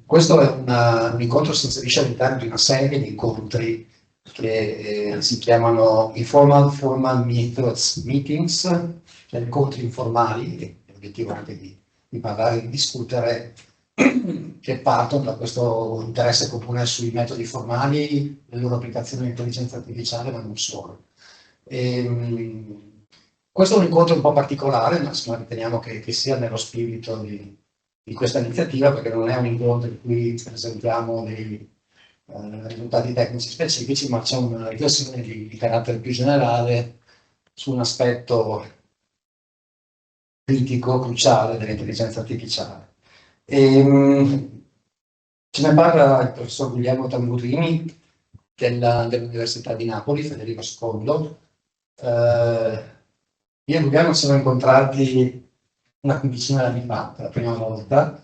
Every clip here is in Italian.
Questo è un incontro si inserisce all'interno di una serie di incontri che si chiamano informal formal meetings, cioè incontri informali, l'obiettivo è anche di parlare, di discutere, che partono da questo interesse comune sui metodi formali, le loro applicazioni all'intelligenza artificiale, ma non solo. Questo è un incontro un po' particolare, ma insomma, riteniamo che sia nello spirito di questa iniziativa, perché non è un incontro in cui presentiamo dei risultati tecnici specifici, ma c'è una riflessione di carattere più generale su un aspetto critico, cruciale dell'intelligenza artificiale. Ce ne parla il professor Guglielmo Tamburrini dell'Università di Napoli, Federico II. Io e Guglielmo ci siamo incontrati una quindicina di anni fa, per la prima volta,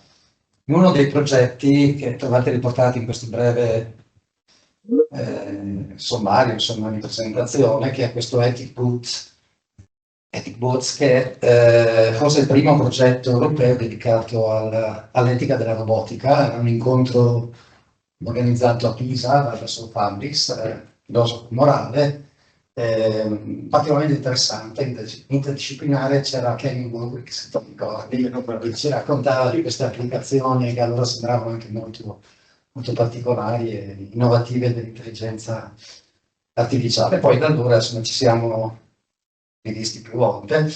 in uno dei progetti che trovate riportati in questo breve sommario, insomma, di presentazione, che è questo Ethic Boots, che forse è il primo progetto europeo dedicato all'etica della robotica. Era un incontro organizzato a Pisa dal professor Fabris, filosofo morale, particolarmente interessante, interdisciplinare. C'era Kevin Woolrich, se ti ricordi, che ci raccontava di queste applicazioni che allora sembravano anche molto particolari e innovative dell'intelligenza artificiale. Poi da allora insomma, ci siamo rivisti più volte.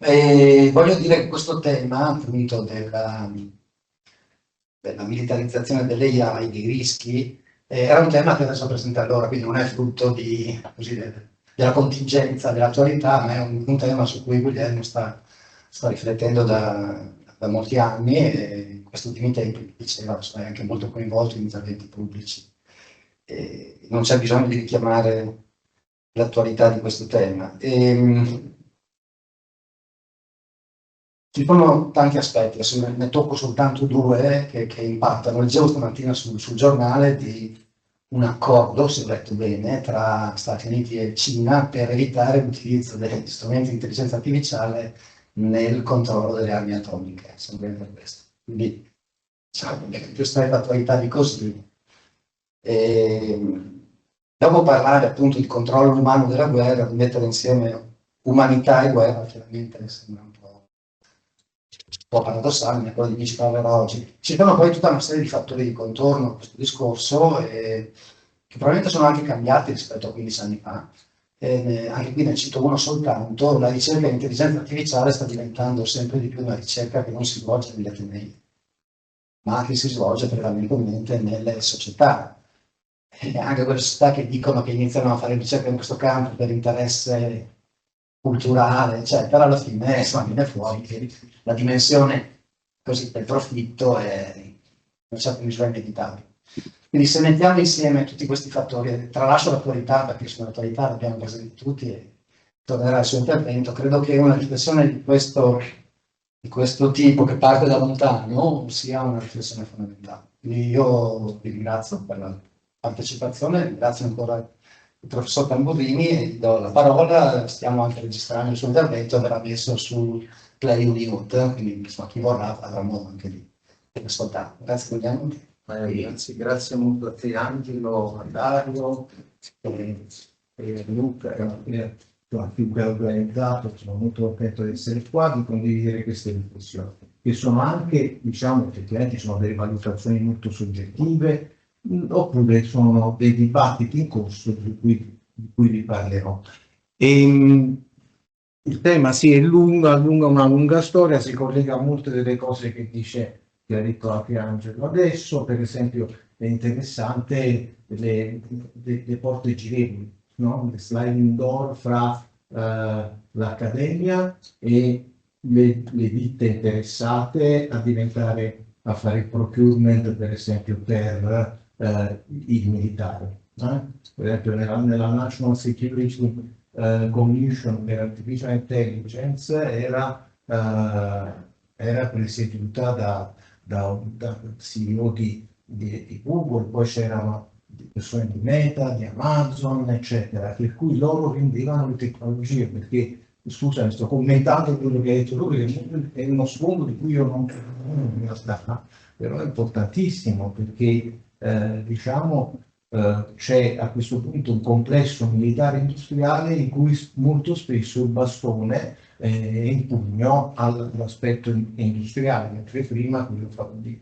E voglio dire che questo tema appunto della militarizzazione dell'AI, dei rischi, era un tema che adesso presente allora, quindi non è frutto della contingenza dell'attualità, ma è un tema su cui Guglielmo sta riflettendo da molti anni e in questi ultimi tempi, diceva, è anche molto coinvolto in interventi pubblici. Non c'è bisogno di richiamare l'attualità di questo tema. Ci sono tanti aspetti, adesso ne tocco soltanto due che impattano. Leggevo stamattina sul giornale di un accordo, se ho letto bene, tra Stati Uniti e Cina per evitare l'utilizzo degli strumenti di intelligenza artificiale nel controllo delle armi atomiche, sempre per questo. Quindi, diciamo, più stretta attualità di così. Dopo parlare appunto di controllo umano della guerra, di mettere insieme umanità e guerra, chiaramente sembra un po' paradossale, ma è quello di cui ci parlerò oggi. Ci sono poi tutta una serie di fattori di contorno a questo discorso, che probabilmente sono anche cambiati rispetto a 15 anni fa. Anche qui ne cito uno soltanto: la ricerca in intelligenza artificiale sta diventando sempre di più una ricerca che non si svolge negli atenei, ma che si svolge prevalentemente nelle società. Anche quelle società che dicono che iniziano a fare ricerca in questo campo per interesse culturale, eccetera, alla fine viene fuori che la dimensione così del profitto è in una certa misura inevitabile. Quindi se mettiamo insieme tutti questi fattori, tralascio l'attualità perché sull'attualità l'abbiamo presente tutti e tornerà al suo intervento, credo che una riflessione di questo tipo che parte da lontano sia una riflessione fondamentale. Quindi io vi ringrazio per la partecipazione, ringrazio ancora il professor Tamburini e gli do la parola. Stiamo anche registrando il suo intervento, verrà messo su Play Unimute, quindi insomma, chi vorrà avrà modo anche di ascoltare. Grazie Guglielmo. Grazie molto a te Angelo, a Dario e Luca a chiunque ha organizzato. Sono molto contento di essere qua, di condividere queste riflessioni, che sono anche, diciamo, effettivamente sono delle valutazioni molto soggettive, oppure sono dei dibattiti in corso di cui vi parlerò. Il tema è lunga, una lunga storia, si collega a molte delle cose che ha detto anche Angelo adesso. Per esempio è interessante le porte girevoli, no? Le sliding door fra l'accademia e le ditte interessate a fare il procurement, per esempio, per il militare. Per esempio nella National Security Commission per Artificial Intelligence era presieduta da CEO di Google, poi c'erano persone di Meta, di Amazon, eccetera, per cui loro vendevano le tecnologie, perché scusa, sto commentando quello che hai detto tu, perché è uno sfondo di cui io non in realtà, però è importantissimo perché diciamo c'è a questo punto un complesso militare industriale in cui molto spesso il bastone è in pugno all'aspetto industriale, mentre prima quello di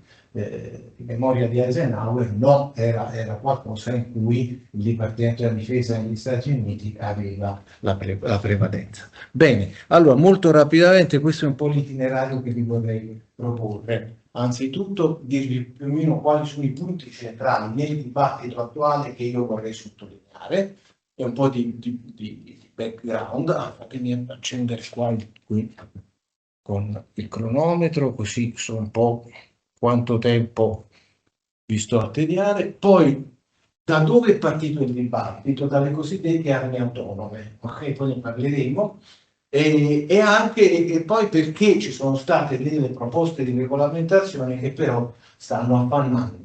memoria di Eisenhower no, era qualcosa in cui il Dipartimento della Difesa degli Stati Uniti aveva la prevalenza. Bene, allora molto rapidamente questo è un po' l'itinerario che vi vorrei proporre. Anzitutto dirvi più o meno quali sono i punti centrali nel dibattito attuale che io vorrei sottolineare e un po' di background. Fatemi accendere qua qui con il cronometro, così so un po' quanto tempo vi sto a tediare. Poi da dove è partito il dibattito? Dalle cosiddette armi autonome, ok? Poi ne parleremo. E anche e poi perché ci sono state delle proposte di regolamentazione che però stanno appannando.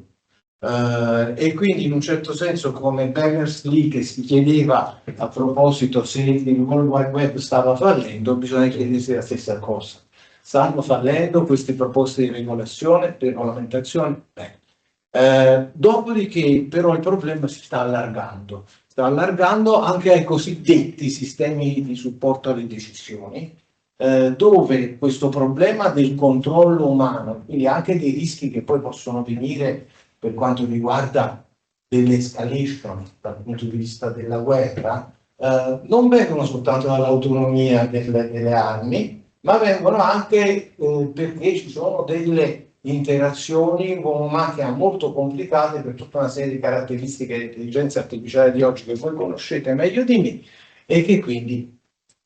E quindi in un certo senso come Berners-Lee che si chiedeva a proposito se il World Wide Web stava fallendo, bisogna chiedersi la stessa cosa. Stanno fallendo queste proposte di regolamentazione? Dopodiché però il problema si sta allargando anche ai cosiddetti sistemi di supporto alle decisioni, dove questo problema del controllo umano, quindi anche dei rischi che poi possono venire per quanto riguarda dell'escalation dal punto di vista della guerra, non vengono soltanto dall'autonomia delle armi, ma vengono anche perché ci sono delle interazioni uomo-macchina molto complicate per tutta una serie di caratteristiche dell'intelligenza artificiale di oggi che voi conoscete meglio di me e che quindi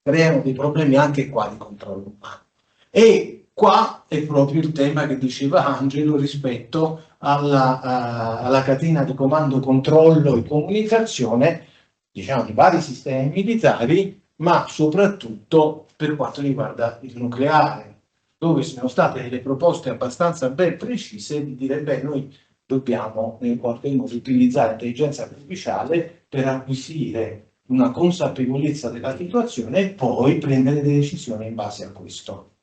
creano dei problemi anche qua di controllo umano. E qua è proprio il tema che diceva Angelo rispetto alla catena di comando, controllo e comunicazione, diciamo, di vari sistemi militari, ma soprattutto per quanto riguarda il nucleare, dove sono state delle proposte abbastanza ben precise di dire, beh, noi dobbiamo in qualche modo utilizzare l'intelligenza artificiale per acquisire una consapevolezza della situazione e poi prendere delle decisioni in base a questo.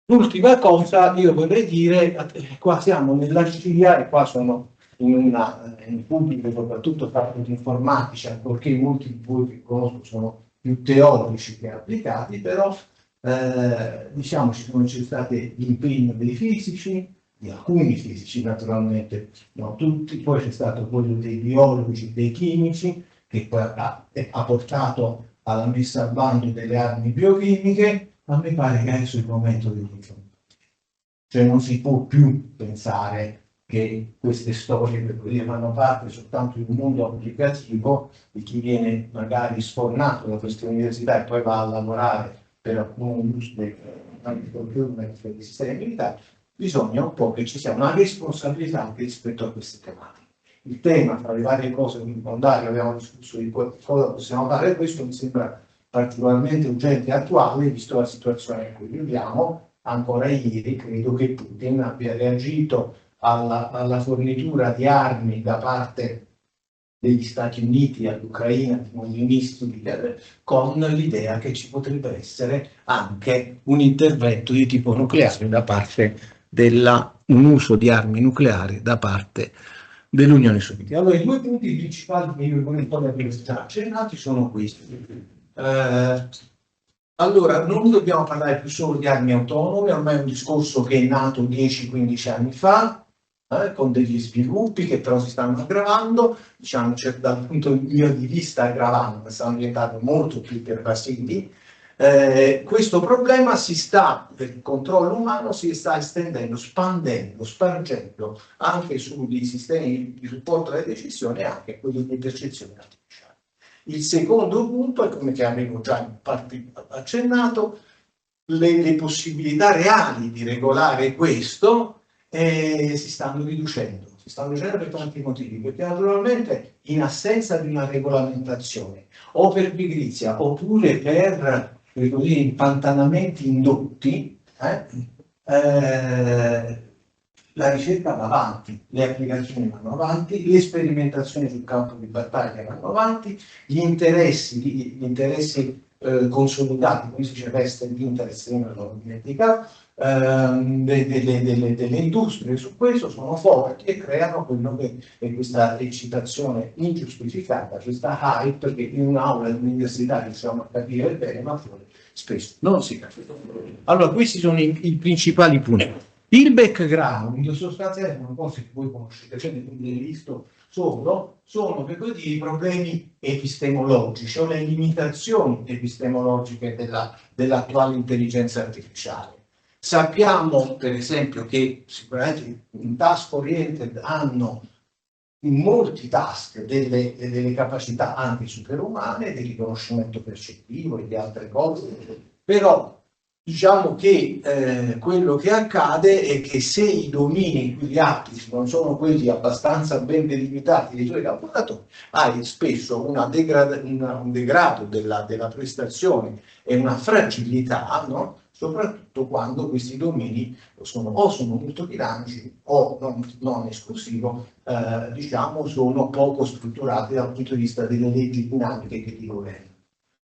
L'ultima cosa, io vorrei dire, qua siamo nella scia e qua sono in un pubblico soprattutto fatto di informatici, ancorché molti di voi che conosco sono più teorici che applicati, però diciamo ci sono stati l'impegno dei fisici, di alcuni fisici naturalmente, non tutti, poi c'è stato quello dei biologi, dei chimici, che poi ha portato alla messa al bando delle armi biochimiche. A me pare che adesso è il momento di riflettere. Cioè non si può più pensare che queste storie per così fanno parte soltanto di un mondo applicativo di chi viene magari sfornato da queste università e poi va a lavorare per alcune industrie dei sistemi militari. Bisogna un po' che ci sia una responsabilità anche rispetto a queste tematiche. Il tema, tra le varie cose che abbiamo discusso di cosa possiamo fare, questo mi sembra particolarmente urgente e attuale, visto la situazione in cui viviamo. Ancora ieri credo che Putin abbia reagito alla fornitura di armi da parte degli Stati Uniti all'Ucraina con l'idea che ci potrebbe essere anche un intervento di tipo nucleare da parte un uso di armi nucleari da parte dell'Unione Sovietica. Allora, i due punti principali che io vorrei aver già accennati sono questi. Allora, non dobbiamo parlare più solo di armi autonome, ormai è un discorso che è nato 10-15 anni fa, con degli sviluppi che però si stanno aggravando, diciamo, dal punto mio di vista aggravando, stanno diventando molto più pervasivi. Questo problema per il controllo umano si sta estendendo, spargendo anche sugli sistemi di supporto alle decisioni e anche quelli di percezione artificiale. Il secondo punto è, come che avevo già in parte accennato, le possibilità reali di regolare questo si stanno riducendo per tanti motivi, perché naturalmente in assenza di una regolamentazione o per pigrizia oppure per impantanamenti indotti, la ricerca va avanti, le applicazioni vanno avanti, le sperimentazioni sul campo di battaglia vanno avanti, gli interessi consolidati, come si dice vested interest, non lo dimentica, delle industrie su questo sono forti e creano quello che è questa eccitazione ingiustificata, questa hype che in un'aula di università riusciamo a capire bene, ma fuori spesso non si capisce. Allora, questi sono i principali punti. Il background, sostanzialmente, sono cose che voi conoscete, cioè ne avete visto solo, sono per così dire i problemi epistemologici o le limitazioni epistemologiche dell'attuale intelligenza artificiale. Sappiamo, per esempio, che sicuramente in task oriented hanno in molti task delle capacità anche superumane di riconoscimento percettivo e di altre cose, però diciamo che quello che accade è che se i domini in cui li applichi non sono quelli abbastanza ben delimitati dei tuoi calcolatori, hai spesso un degrado della prestazione e una fragilità, no? Soprattutto quando questi domini sono molto dinamici o non esclusivo, diciamo, sono poco strutturati dal punto di vista delle leggi dinamiche che ti governano.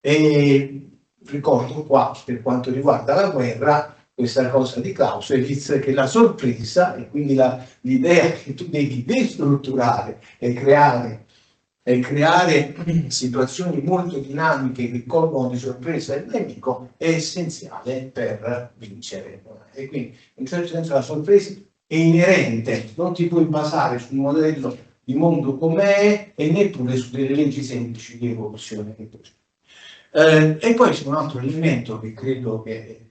E ricordo qua, per quanto riguarda la guerra, questa cosa di Clausewitz, che la sorpresa, e quindi l'idea che tu devi destrutturare e creare situazioni molto dinamiche che colgono di sorpresa il nemico, è essenziale per vincere. E quindi, in un certo senso, la sorpresa è inerente, non ti puoi basare sul modello di mondo com'è e neppure su delle leggi semplici di evoluzione che c'è. E poi c'è un altro elemento che credo che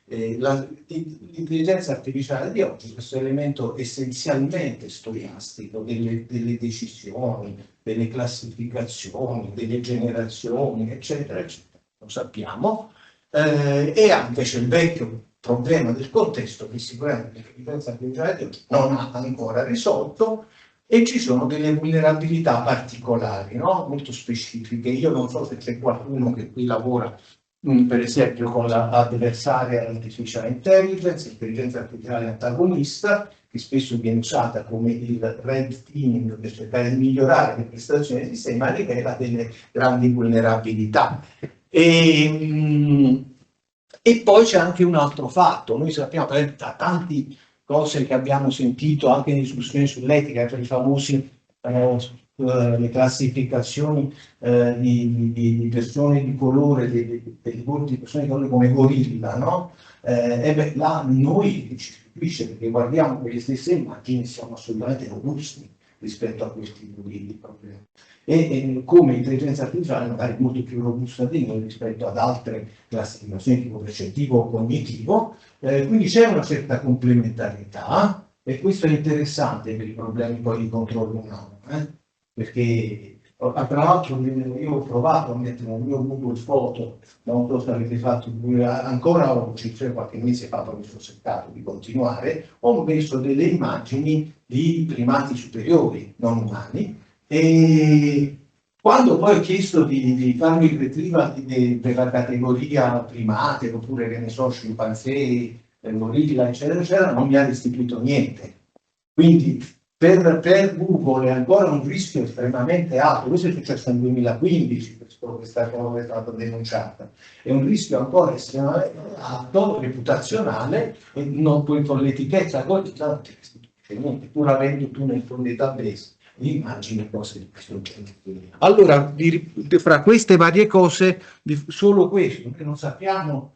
l'intelligenza artificiale di oggi, questo elemento essenzialmente stoiastico delle decisioni, delle classificazioni, delle generazioni, eccetera, eccetera, lo sappiamo, e anche c'è il vecchio problema del contesto che sicuramente l'intelligenza artificiale di oggi non ha ancora risolto, e ci sono delle vulnerabilità particolari, no? Molto specifiche. Io non so se c'è qualcuno che qui lavora, per esempio, con l'avversaria artificial intelligence, intelligenza artificiale antagonista, che spesso viene usata come il red teaming per cercare di migliorare le prestazioni del sistema, rivela delle grandi vulnerabilità. E poi c'è anche un altro fatto. Noi sappiamo, per esempio, da tanti cose che abbiamo sentito anche in discussioni sull'etica, per i famosi le classificazioni di persone di colore, dei volti di persone di colore come gorilla, no? Là noi ci stupisce perché guardiamo quelle stesse immagini e siamo assolutamente robusti rispetto a questi di problemi. E come intelligenza artificiale magari molto più robusta di noi rispetto ad altre classificazioni tipo percettivo o cognitivo, quindi c'è una certa complementarietà e questo è interessante per i problemi poi di controllo umano, perché tra l'altro io ho provato a mettere nel mio Google Foto, non so se avete fatto ancora oggi, cioè qualche mese fa, poi mi sono cercato di continuare, ho messo delle immagini di primati superiori non umani, e quando poi ho chiesto di farmi il retrieval per la categoria primate, oppure che ne so, scimpanzé, gorilla, eccetera, eccetera, non mi ha restituito niente. Quindi per Google è ancora un rischio estremamente alto. Questo è successo nel 2015, questa cosa è stata denunciata. È un rischio ancora estremamente alto, reputazionale, e non puoi con l'etichetta non ti restituisce niente, pur avendo tu nel tuo database immagini cose di questo genere. Allora, fra queste varie cose, solo questo, che non sappiamo,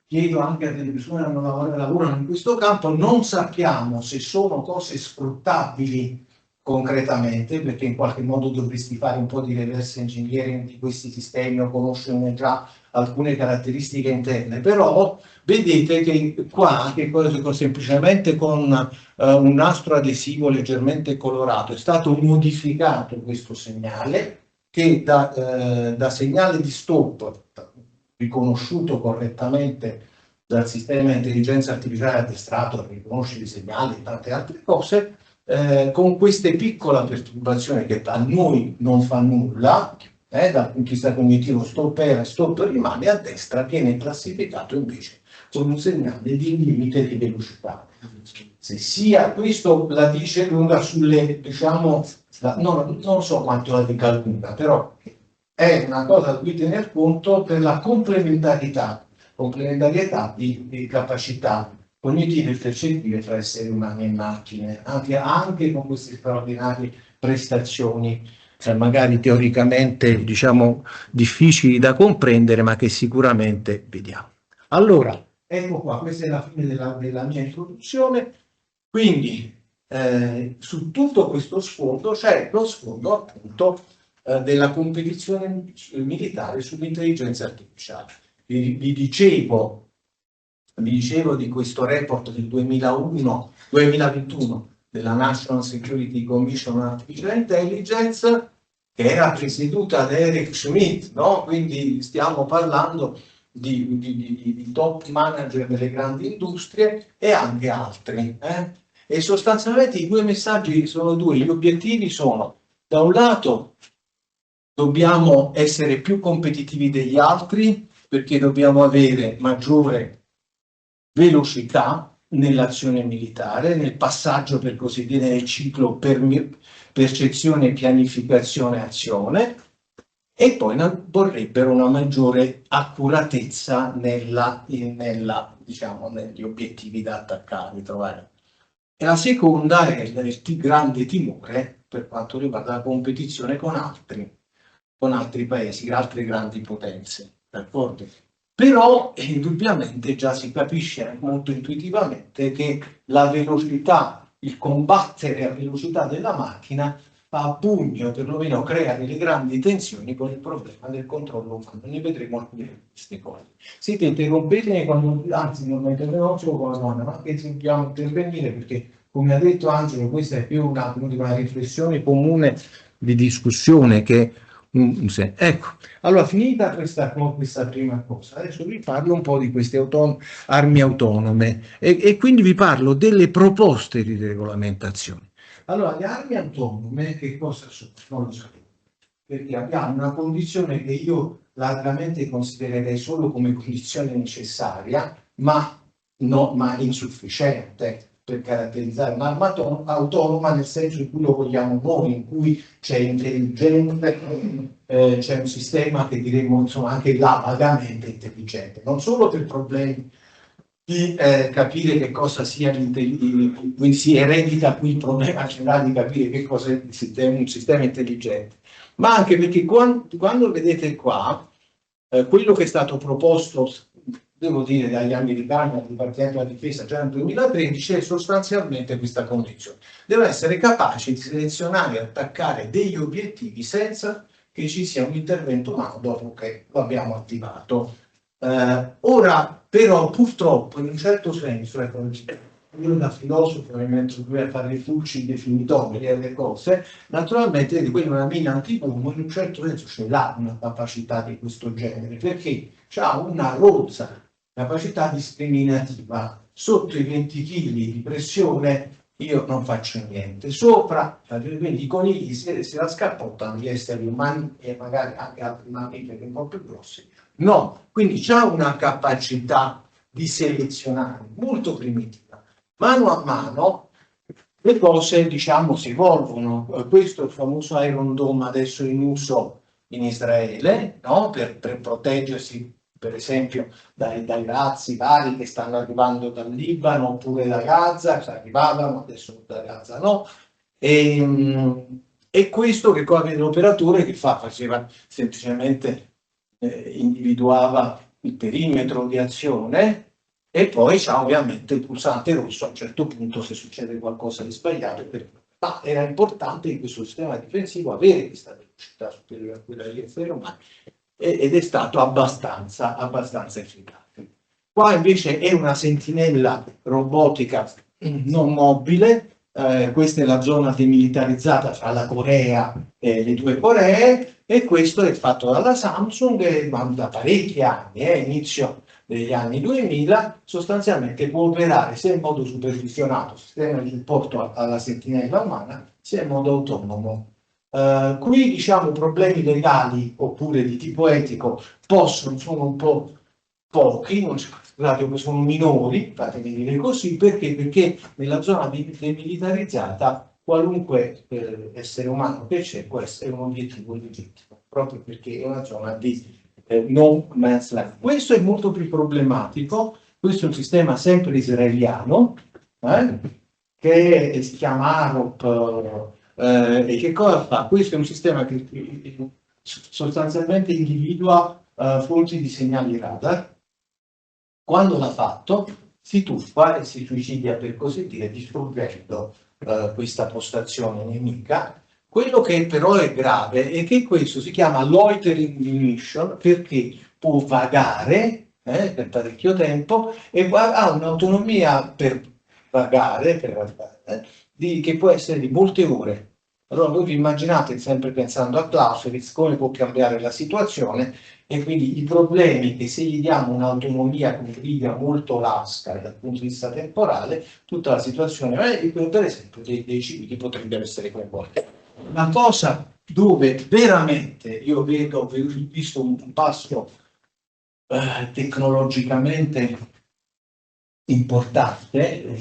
chiedo anche a delle persone che lavorano in questo campo, non sappiamo se sono cose sfruttabili concretamente, perché in qualche modo dovresti fare un po' di reverse engineering di questi sistemi o conoscere già alcune caratteristiche interne, però vedete che qua, che semplicemente con un nastro adesivo leggermente colorato è stato modificato questo segnale, che da segnale di stop riconosciuto correttamente dal sistema di intelligenza artificiale addestrato che riconosce i segnali e tante altre cose, con queste piccole perturbazioni che a noi non fa nulla, dal punto di vista cognitivo stop era e stop rimane, a destra viene classificato invece con un segnale di limite di velocità. Se sia questo la dice lunga sulle, diciamo, non so quanto la dica lunga, però è una cosa da cui tener conto per la complementarietà di capacità cognitive e percettive tra esseri umani e macchine, anche con queste straordinarie prestazioni, magari teoricamente, diciamo, difficili da comprendere, ma che sicuramente vediamo. Allora, ecco qua, questa è la fine della mia introduzione. Quindi, su tutto questo sfondo c'è lo sfondo appunto della competizione militare sull'intelligenza artificiale. Vi dicevo di questo report del 2021 della National Security Commission on Artificial Intelligence, che era presieduta da Eric Schmidt, no? Quindi stiamo parlando di top manager delle grandi industrie e anche altri. E sostanzialmente i due messaggi sono due. Gli obiettivi sono, da un lato, dobbiamo essere più competitivi degli altri perché dobbiamo avere maggiore velocità nell'azione militare, nel passaggio per così dire nel ciclo percezione, pianificazione, azione, e poi vorrebbero una maggiore accuratezza diciamo, negli obiettivi da attaccare, trovare. E la seconda è il grande timore per quanto riguarda la competizione con altri paesi, altre grandi potenze, d'accordo? Però indubbiamente già si capisce molto intuitivamente che la velocità, il combattere a velocità della macchina fa a pugno, perlomeno crea delle grandi tensioni con il problema del controllo umano. Ne vedremo alcune di queste cose. Siete interrompetemi quando, anzi non mi interrompo solo con la donna, ma anche se dobbiamo intervenire perché, come ha detto Angelo, questa è più una riflessione comune di discussione che ecco, allora finita questa prima cosa, adesso vi parlo un po' di queste armi autonome e quindi vi parlo delle proposte di regolamentazione. Allora, le armi autonome che cosa sono? Non lo sapevo, perché abbiamo una condizione che io largamente considererei solo come condizione necessaria, ma insufficiente per caratterizzare un'arma autonoma nel senso in cui lo vogliamo noi, in cui c'è intelligenza, c'è un sistema che diremmo insomma anche là vagamente intelligente, non solo per problemi di capire che cosa sia quindi si eredita qui il problema generale di capire che cosa è un sistema intelligente, ma anche perché quando vedete qua quello che è stato proposto, devo dire, dagli americani al Dipartimento della Difesa già nel 2013 è sostanzialmente questa condizione. Deve essere capace di selezionare e attaccare degli obiettivi senza che ci sia un intervento umano dopo che lo abbiamo attivato. Ora, però, purtroppo, in un certo senso, ecco, io da filosofo mi metto qui a fare i fluci definitori delle cose, naturalmente di quella è una mina antiboom, in un certo senso ce l'ha una capacità di questo genere, perché ha una rozza capacità discriminativa. Sotto i 20 kg di pressione io non faccio niente, sopra, quindi i conigli se la scappottano gli esseri umani e magari anche altri mammiferi un po' più grossi. No, quindi c'ha una capacità di selezionare molto primitiva. Mano a mano le cose, diciamo, si evolvono. Questo è il famoso Iron Dome adesso in uso in Israele, no? per proteggersi, per esempio, dai razzi vari che stanno arrivando dal Libano oppure da Gaza, che arrivavano, adesso da Gaza no. E questo che qua vede l'operatore che faceva semplicemente individuava il perimetro di azione e poi c'ha ovviamente il pulsante rosso a un certo punto se succede qualcosa di sbagliato. Ma era importante in questo sistema difensivo avere questa velocità superiore a quella degli esseri umani ed è stato abbastanza efficace. Qua invece è una sentinella robotica non mobile. Questa è la zona demilitarizzata fra la Corea e le due Coree e questo è fatto dalla Samsung da parecchi anni, inizio degli anni 2000, sostanzialmente può operare sia in modo supervisionato, sistema di supporto alla sentinella umana, sia in modo autonomo. Qui diciamo problemi legali oppure di tipo etico sono un po' pochi, sono minori, fatemi dire così, perché nella zona demilitarizzata qualunque essere umano che c'è può essere un obiettivo legittimo. proprio perché è una zona di no man's land. Questo è molto più problematico, questo è un sistema sempre israeliano, che si chiama AROP, e che cosa fa? Questo è un sistema che sostanzialmente individua fonti di segnali radar. Quando l'ha fatto, si tuffa e si suicidia, per così dire, distruggendo questa postazione nemica. Quello che però è grave è che questo si chiama loitering munition, perché può vagare per parecchio tempo e ha un'autonomia per vagare, che può essere di molte ore. Allora voi vi immaginate, sempre pensando a Clausewitz, come può cambiare la situazione, e quindi i problemi che se gli diamo un'autonomia completa molto lasca dal punto di vista temporale, tutta la situazione, per esempio, dei civili potrebbero essere coinvolti. Una cosa dove veramente io ho visto un passo tecnologicamente importante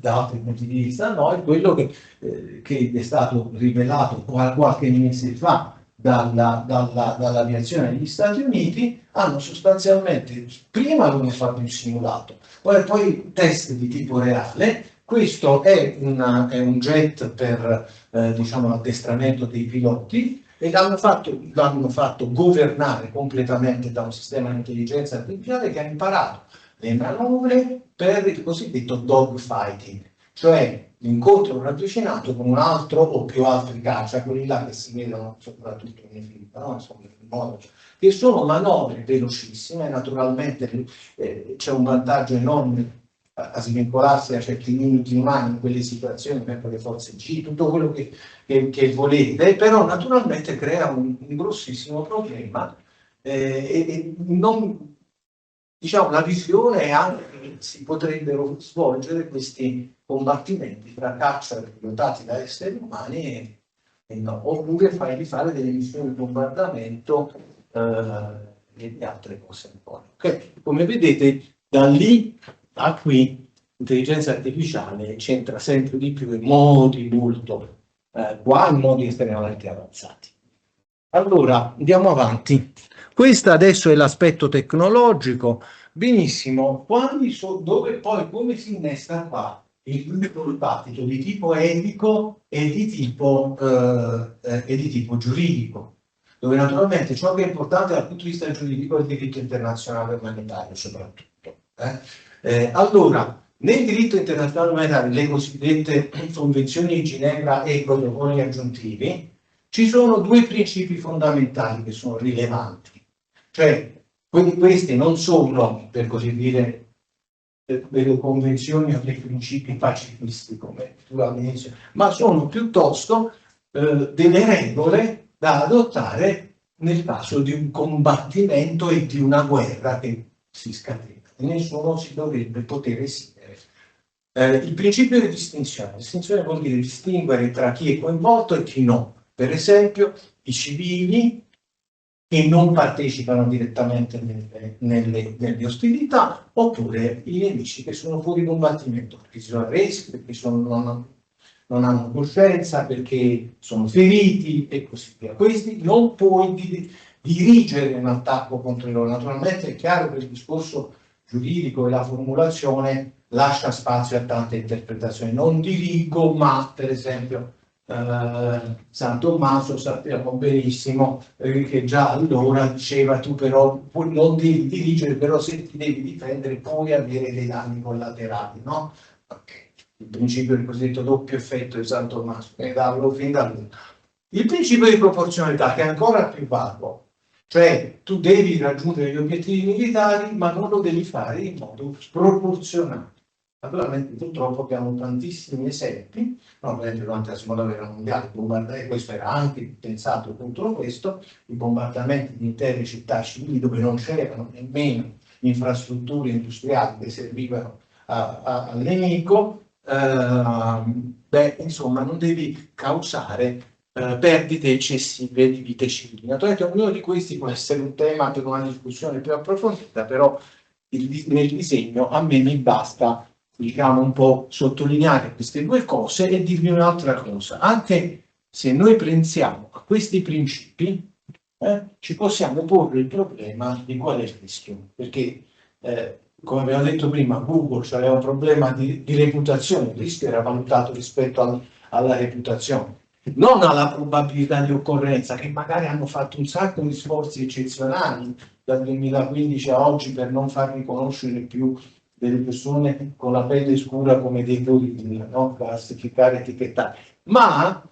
da altri punti di vista, no, è quello che è stato rivelato qualche mese fa dall'aviazione degli Stati Uniti. Hanno sostanzialmente prima avevano fatto un simulato, poi test di tipo reale. Questo è un jet per diciamo, l'addestramento dei piloti, e l'hanno fatto governare completamente da un sistema di intelligenza artificiale che ha imparato le manovre per il cosiddetto dogfighting, cioè l'incontro ravvicinato con un altro o più altri caccia, quelli là che si vedono soprattutto nei film, no? Insomma, che sono manovre velocissime. Naturalmente c'è un vantaggio enorme a svincolarsi a certi limiti umani in quelle situazioni, per le forze G, tutto quello che volete, però naturalmente crea un grossissimo problema e non. Diciamo, la visione è anche che si potrebbero svolgere questi combattimenti tra caccia pilotati da esseri umani e no, oppure fargli fare delle missioni di bombardamento e di altre cose ancora. Okay? Come vedete, da lì a qui l'intelligenza artificiale c'entra sempre di più in modi molto, qua in modi estremamente avanzati. Allora, andiamo avanti. Questo adesso è l'aspetto tecnologico. Benissimo, dove poi come si innesta qua il dibattito di tipo etico e di tipo giuridico, dove naturalmente ciò che è importante dal punto di vista giuridico è il diritto internazionale umanitario soprattutto. Allora, nel diritto internazionale umanitario, le cosiddette convenzioni di Ginevra e i protocolli aggiuntivi, ci sono due principi fondamentali che sono rilevanti, cioè questi non sono, per così dire, delle convenzioni o dei principi pacifisti, come tu all'inizio, ma sono piuttosto delle regole da adottare nel caso di un combattimento e di una guerra che si scatena. E nessuno si dovrebbe poter esimere. Il principio di distinzione. La distinzione vuol dire distinguere tra chi è coinvolto e chi no. Per esempio, i civili che non partecipano direttamente nelle ostilità, oppure i nemici che sono fuori combattimento, perché si sono arresi, perché non hanno coscienza, perché sono feriti e così via. Questi non puoi dirigere un attacco contro loro. Naturalmente è chiaro che il discorso giuridico e la formulazione lascia spazio a tante interpretazioni. Non dirigo, ma per esempio San Tommaso sappiamo benissimo che già allora diceva tu però non devi dirigere, però se ti devi difendere puoi avere dei danni collaterali, no? Okay. Il principio del cosiddetto doppio effetto di San Tommaso, che darlo fin da lì. Il principio di proporzionalità, che è ancora più vago, cioè tu devi raggiungere gli obiettivi militari ma non lo devi fare in modo sproporzionato. Naturalmente purtroppo abbiamo tantissimi esempi, no, per esempio durante la seconda guerra mondiale, questo era anche pensato contro questo, i bombardamenti di intere città civili dove non c'erano nemmeno infrastrutture industriali che servivano al nemico, insomma non devi causare perdite eccessive di vite civili. Naturalmente ognuno di questi può essere un tema per una discussione più approfondita, però nel disegno a me mi basta, diciamo, un po' sottolineare queste due cose e dirvi un'altra cosa. Anche se noi pensiamo a questi principi, ci possiamo porre il problema di qual è il rischio, perché come abbiamo detto prima, Google aveva un problema di reputazione, il rischio era valutato rispetto alla reputazione, non alla probabilità di occorrenza, che magari hanno fatto un sacco di sforzi eccezionali dal 2015 a oggi per non far riconoscere più delle persone con la pelle scura come dei crediti, no? Classificare, etichettare, ma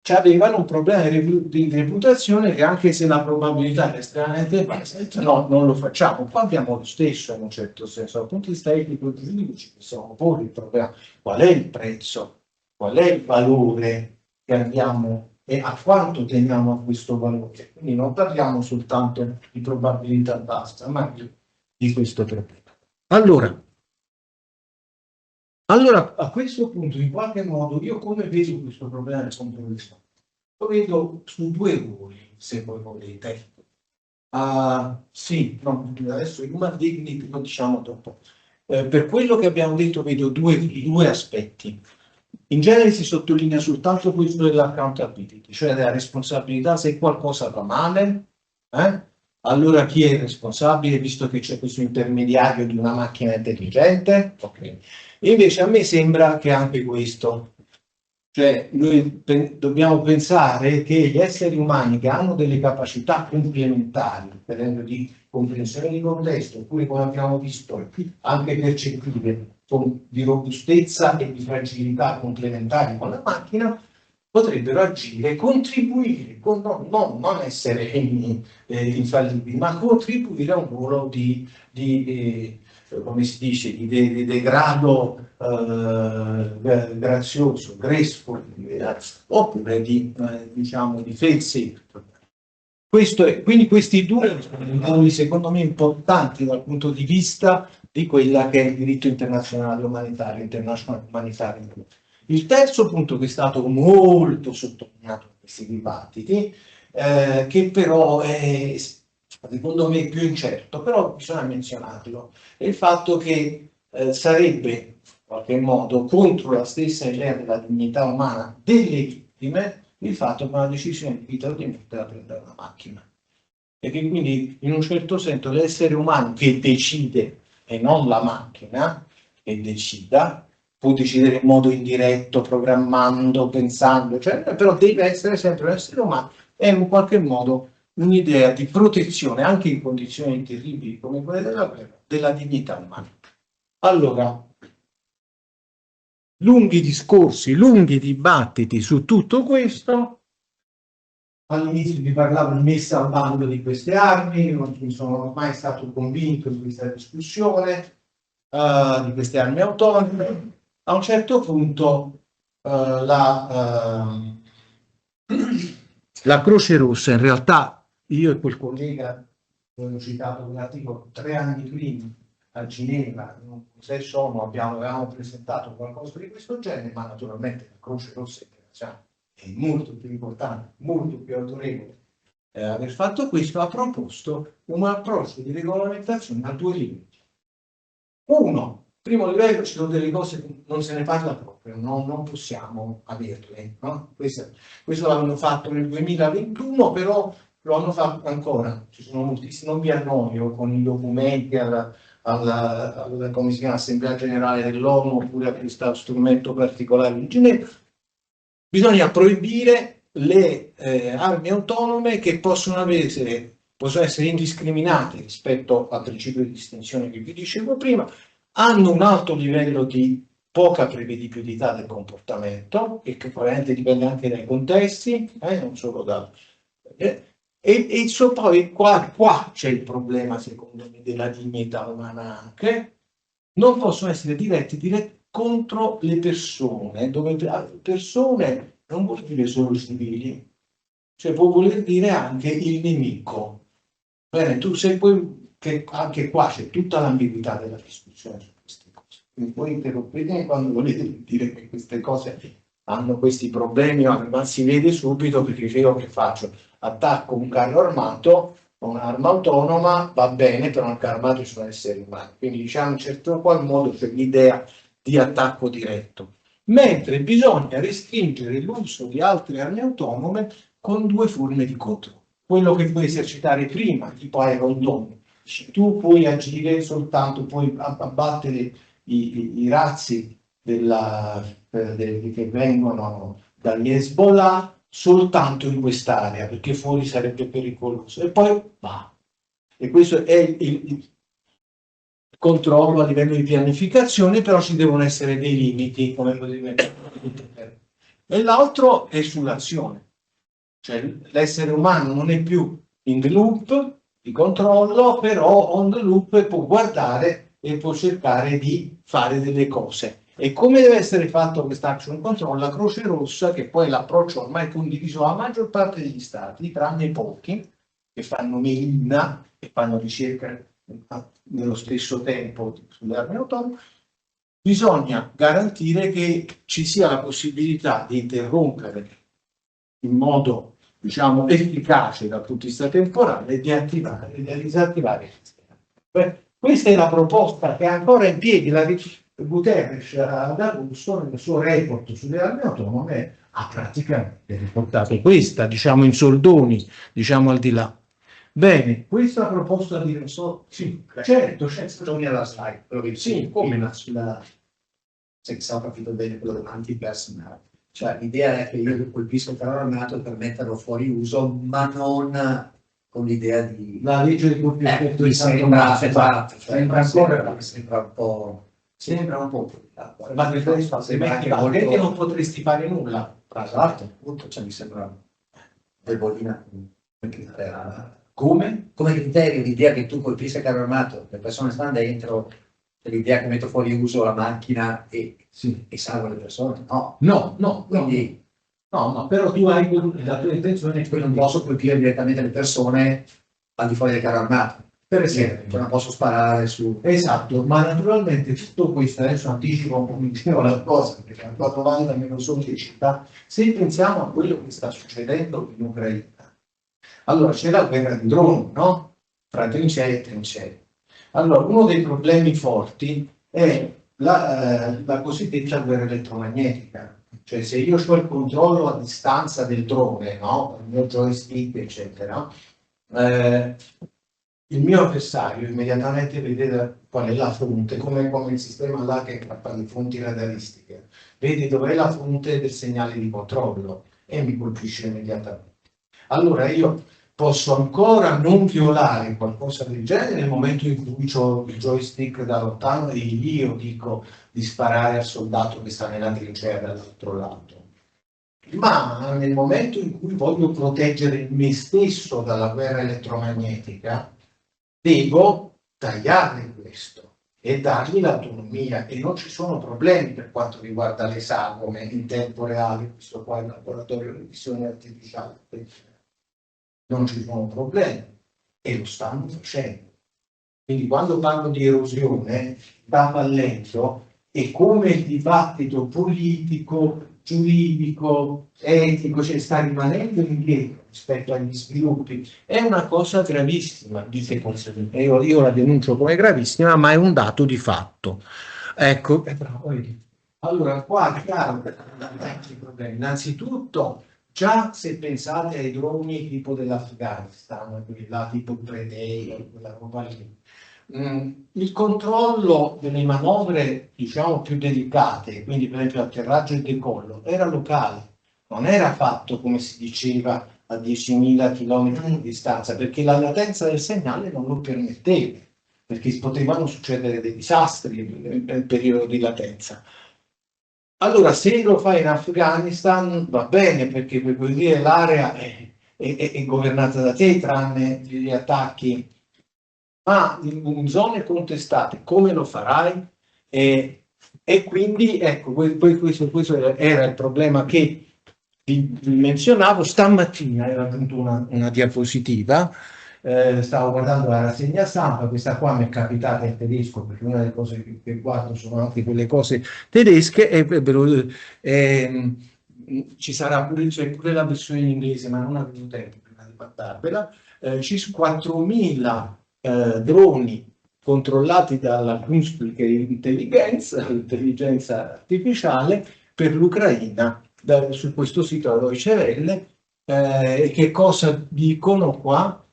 avevano un problema di reputazione che anche se la probabilità è estremamente bassa, no, non lo facciamo. Qua abbiamo lo stesso in un certo senso, dal punto di vista etico e giuridico ci possiamo porre il problema, qual è il prezzo, qual è il valore che andiamo e a quanto teniamo a questo valore. Quindi non parliamo soltanto di probabilità bassa, ma di questo problema. Allora, a questo punto, in qualche modo, io come vedo questo problema del compromesso? Lo vedo su due ruoli, se voi volete. Sì, no, adesso il human dignity lo diciamo dopo. Per quello che abbiamo detto, vedo due aspetti. In genere si sottolinea soltanto questo dell'accountability, cioè della responsabilità se qualcosa va male, allora chi è il responsabile, visto che c'è questo intermediario di una macchina intelligente? Okay. Invece a me sembra che anche questo, cioè noi dobbiamo pensare che gli esseri umani che hanno delle capacità complementari, per esempio di comprensione di contesto, oppure come abbiamo visto anche perceptive, di robustezza e di fragilità complementari con la macchina, potrebbero agire, contribuire, non essere infallibili, ma contribuire a un ruolo di come si dice, di degrado grazioso, graceful, oppure di, diciamo, di fail safe. Quindi questi due sono secondo me importanti dal punto di vista di quella che è il diritto internazionale umanitario, international humanitarian law. Il terzo punto che è stato molto sottolineato in questi dibattiti, che però è secondo me più incerto, però bisogna menzionarlo, è il fatto che sarebbe in qualche modo contro la stessa idea della dignità umana delle vittime il fatto che una decisione di vita o di morte la prenda una macchina. E che quindi in un certo senso l'essere umano che decide e non la macchina che decida, può decidere in modo indiretto, programmando, pensando, cioè, però deve essere sempre un essere umano, è in qualche modo un'idea di protezione anche in condizioni terribili come quelle della guerra della dignità umana. Allora, lunghi discorsi, lunghi dibattiti su tutto questo. All'inizio vi parlavo di messa al bando di queste armi, non mi sono mai stato convinto di questa discussione, di queste armi autonome. A un certo punto la Croce Rossa, in realtà io e quel collega, ho citato quell'articolo 3 anni prima a Ginevra, in un consesso ONU avevamo presentato qualcosa di questo genere, ma naturalmente la Croce Rossa internazionale è molto più importante, molto più autorevole aver fatto questo, ha proposto un approccio di regolamentazione a due livelli. Uno, primo livello, ci sono delle cose che non se ne parla proprio, non possiamo averle. No? Questo l'hanno fatto nel 2021, però lo hanno fatto ancora. Ci sono moltissimi, non vi annoio con i documenti alla come si chiama, Assemblea Generale dell'ONU oppure a questo strumento particolare di Ginevra. Bisogna proibire le armi autonome che possono essere indiscriminate rispetto al principio di distinzione che vi dicevo prima, hanno un alto livello di poca prevedibilità del comportamento, e che probabilmente dipende anche dai contesti, non solo da... poi qua c'è il problema, secondo me, della dignità umana anche, non possono essere diretti contro le persone, dove persone non vuol dire solo i civili, cioè può voler dire anche il nemico. Bene, tu se poi, che anche qua c'è tutta l'ambiguità della discussione su queste cose, quindi voi interrompetemi quando volete dire che queste cose hanno questi problemi, ma si vede subito, perché io che faccio? Attacco un carro armato, un'arma autonoma, va bene, però un carro armato sono esseri umani, quindi diciamo in certo qual modo c'è l'idea di attacco diretto, mentre bisogna restringere l'uso di altre armi autonome con due forme di controllo. quello che puoi esercitare prima, tipo Iron Dome. Tu puoi agire soltanto, puoi abbattere i razzi che vengono dagli Hezbollah soltanto in quest'area, perché fuori sarebbe pericoloso. E poi va. E questo è il controllo a livello di pianificazione, però ci devono essere dei limiti, come potete dire. E l'altro è sull'azione. Cioè l'essere umano non è più in the loop di controllo, però on the loop può guardare e può cercare di fare delle cose. E come deve essere fatto questo action control? La Croce Rossa, che poi è l'approccio ormai condiviso dalla maggior parte degli stati, tranne pochi, che fanno MEINA e fanno ricerca nello stesso tempo sulle armi autonome, bisogna garantire che ci sia la possibilità di interrompere in modo, diciamo, efficace dal punto di vista temporale di attivare e di disattivare il sistema. Questa è la proposta che è ancora in piedi. La Guterres ad agosto nel suo report sulle armi autonome ha praticamente riportato questa, diciamo, in soldoni, diciamo, al di là. Bene, questa proposta di sì, certo, Torni alla slide, sì, come no? Se ho capito bene quello dell'antipersonale. Cioè l'idea è che io colpisco il carro armato per metterlo fuori uso, ma non con l'idea di... La legge di colpimento mi sembra, esatto, sembra un po' ma perché non potresti fare nulla? Esatto, appunto, cioè mi sembra debolina come criterio l'idea che tu colpisca il carro armato, le persone stanno dentro, l'idea che metto fuori uso la macchina e salvo le persone, no, quindi no, però tu hai la tua intenzione è poi non posso colpire direttamente le persone al di fuori del carro armato, per esempio, cioè non posso sparare su... Esatto, ma naturalmente tutto questo, adesso anticipo un po' la cosa, perché a 4 anni almeno sono di città, se pensiamo a quello che sta succedendo in Ucraina. Allora, c'è la guerra di droni, no? Fra trincee e trincee. Allora, uno dei problemi forti è la cosiddetta guerra elettromagnetica. Cioè, se io ho il controllo a distanza del drone, no? Il mio joystick, eccetera, il mio avversario immediatamente vede qual è la fonte, come il sistema là che fa le fonti radaristiche. Vede dov'è la fonte del segnale di controllo e mi colpisce immediatamente. Allora io posso ancora non violare qualcosa del genere nel momento in cui ho il joystick da lontano e io dico di sparare al soldato che sta nella trincea dall'altro lato. Ma nel momento in cui voglio proteggere me stesso dalla guerra elettromagnetica, devo tagliarne questo e dargli l'autonomia, e non ci sono problemi per quanto riguarda le sagome in tempo reale. Questo qua è il laboratorio di visione artificiale. Non ci sono problemi e lo stanno facendo. Quindi quando parlo di erosione sta fallendo, e come il dibattito politico, giuridico, etico, cioè sta rimanendo indietro rispetto agli sviluppi, è una cosa gravissima, dite e io la denuncio come gravissima, ma è un dato di fatto. Ecco, allora qua è chiaro che tanti problemi. Innanzitutto, già se pensate ai droni tipo dell'Afghanistan, là tipo Predei, quella roba lì, il controllo delle manovre, diciamo, più delicate, quindi per esempio atterraggio e decollo, era locale, non era fatto come si diceva a 10.000 km di distanza, perché la latenza del segnale non lo permetteva, perché potevano succedere dei disastri nel periodo di latenza. Allora, se lo fai in Afghanistan va bene, perché puoi dire l'area è governata da te, tranne gli attacchi, ma in zone contestate come lo farai? E quindi ecco, questo era il problema che vi menzionavo. Stamattina era venuta una diapositiva, stavo guardando la rassegna stampa, questa qua mi è capitata in tedesco, perché una delle cose che guardo sono anche quelle cose tedesche, e ci sarà pure, c'è pure la versione in inglese, ma non avevo tempo prima di guardarvela. Ci sono 4.000 droni controllati dalla Künstliche intelligenza artificiale per l'Ucraina, su questo sito Deutsche Welle, che cosa dicono qua?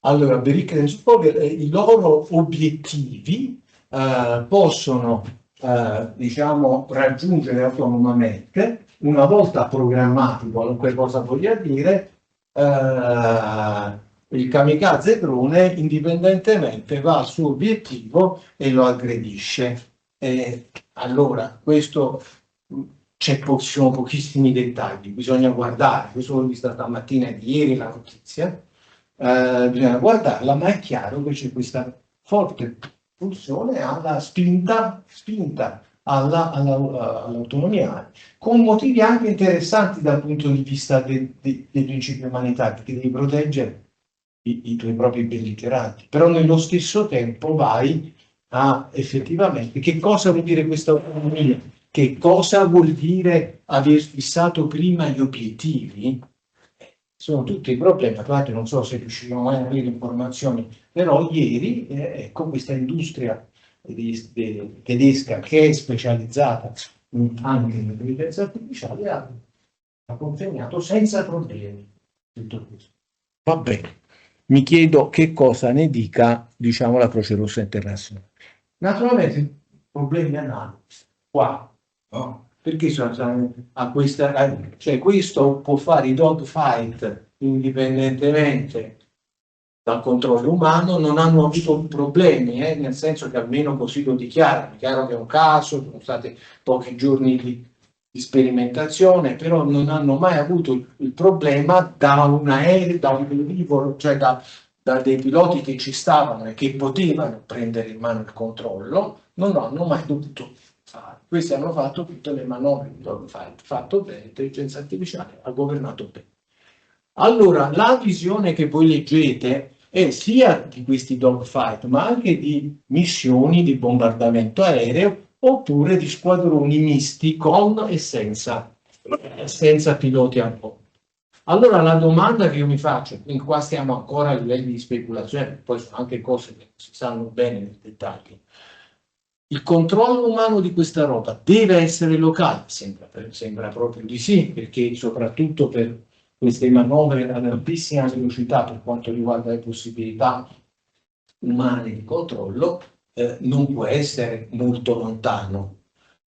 Allora, Beric e Zuckerberg, i loro obiettivi possono diciamo raggiungere autonomamente una volta programmati, qualunque cosa voglia dire, il kamikaze drone indipendentemente va al suo obiettivo e lo aggredisce. Allora, questo ci sono pochissimi dettagli, bisogna guardare, questo l'ho vista stamattina e ieri la notizia, bisogna guardarla, ma è chiaro che c'è questa forte pulsione alla spinta all'autonomia, con motivi anche interessanti dal punto di vista dei principi umanitari, perché devi proteggere i tuoi propri belligeranti, però nello stesso tempo vai a effettivamente che cosa vuol dire questa autonomia, che cosa vuol dire aver fissato prima gli obiettivi. Sono tutti i problemi, tra non so se riusciremo mai a avere informazioni, però ieri ecco, questa industria tedesca che è specializzata anche in intelligenza artificiale ha consegnato senza problemi tutto questo. Va bene, mi chiedo che cosa ne dica, diciamo, la Croce Rossa Internazionale. Naturalmente problemi analoghi qua, no? Perché a questa, cioè questo può fare i dogfight indipendentemente dal controllo umano, non hanno avuto problemi, nel senso che almeno così lo dichiarano. È chiaro che è un caso, sono stati pochi giorni di sperimentazione, però non hanno mai avuto il problema da un aereo, da un velivolo, cioè da dei piloti che ci stavano e che potevano prendere in mano il controllo, non hanno mai dovuto fare. Questi hanno fatto tutte le manovre di dogfight, fatto bene, l'intelligenza artificiale ha governato bene. Allora, la visione che voi leggete è sia di questi dogfight, ma anche di missioni di bombardamento aereo oppure di squadroni misti con e senza piloti a bordo. Allora la domanda che io mi faccio, quindi qua stiamo ancora a livelli di speculazione, poi sono anche cose che si sanno bene nel dettaglio. Il controllo umano di questa roba deve essere locale? Sembra proprio di sì, perché soprattutto per queste manovre ad altissima velocità per quanto riguarda le possibilità umane di controllo, non può essere molto lontano.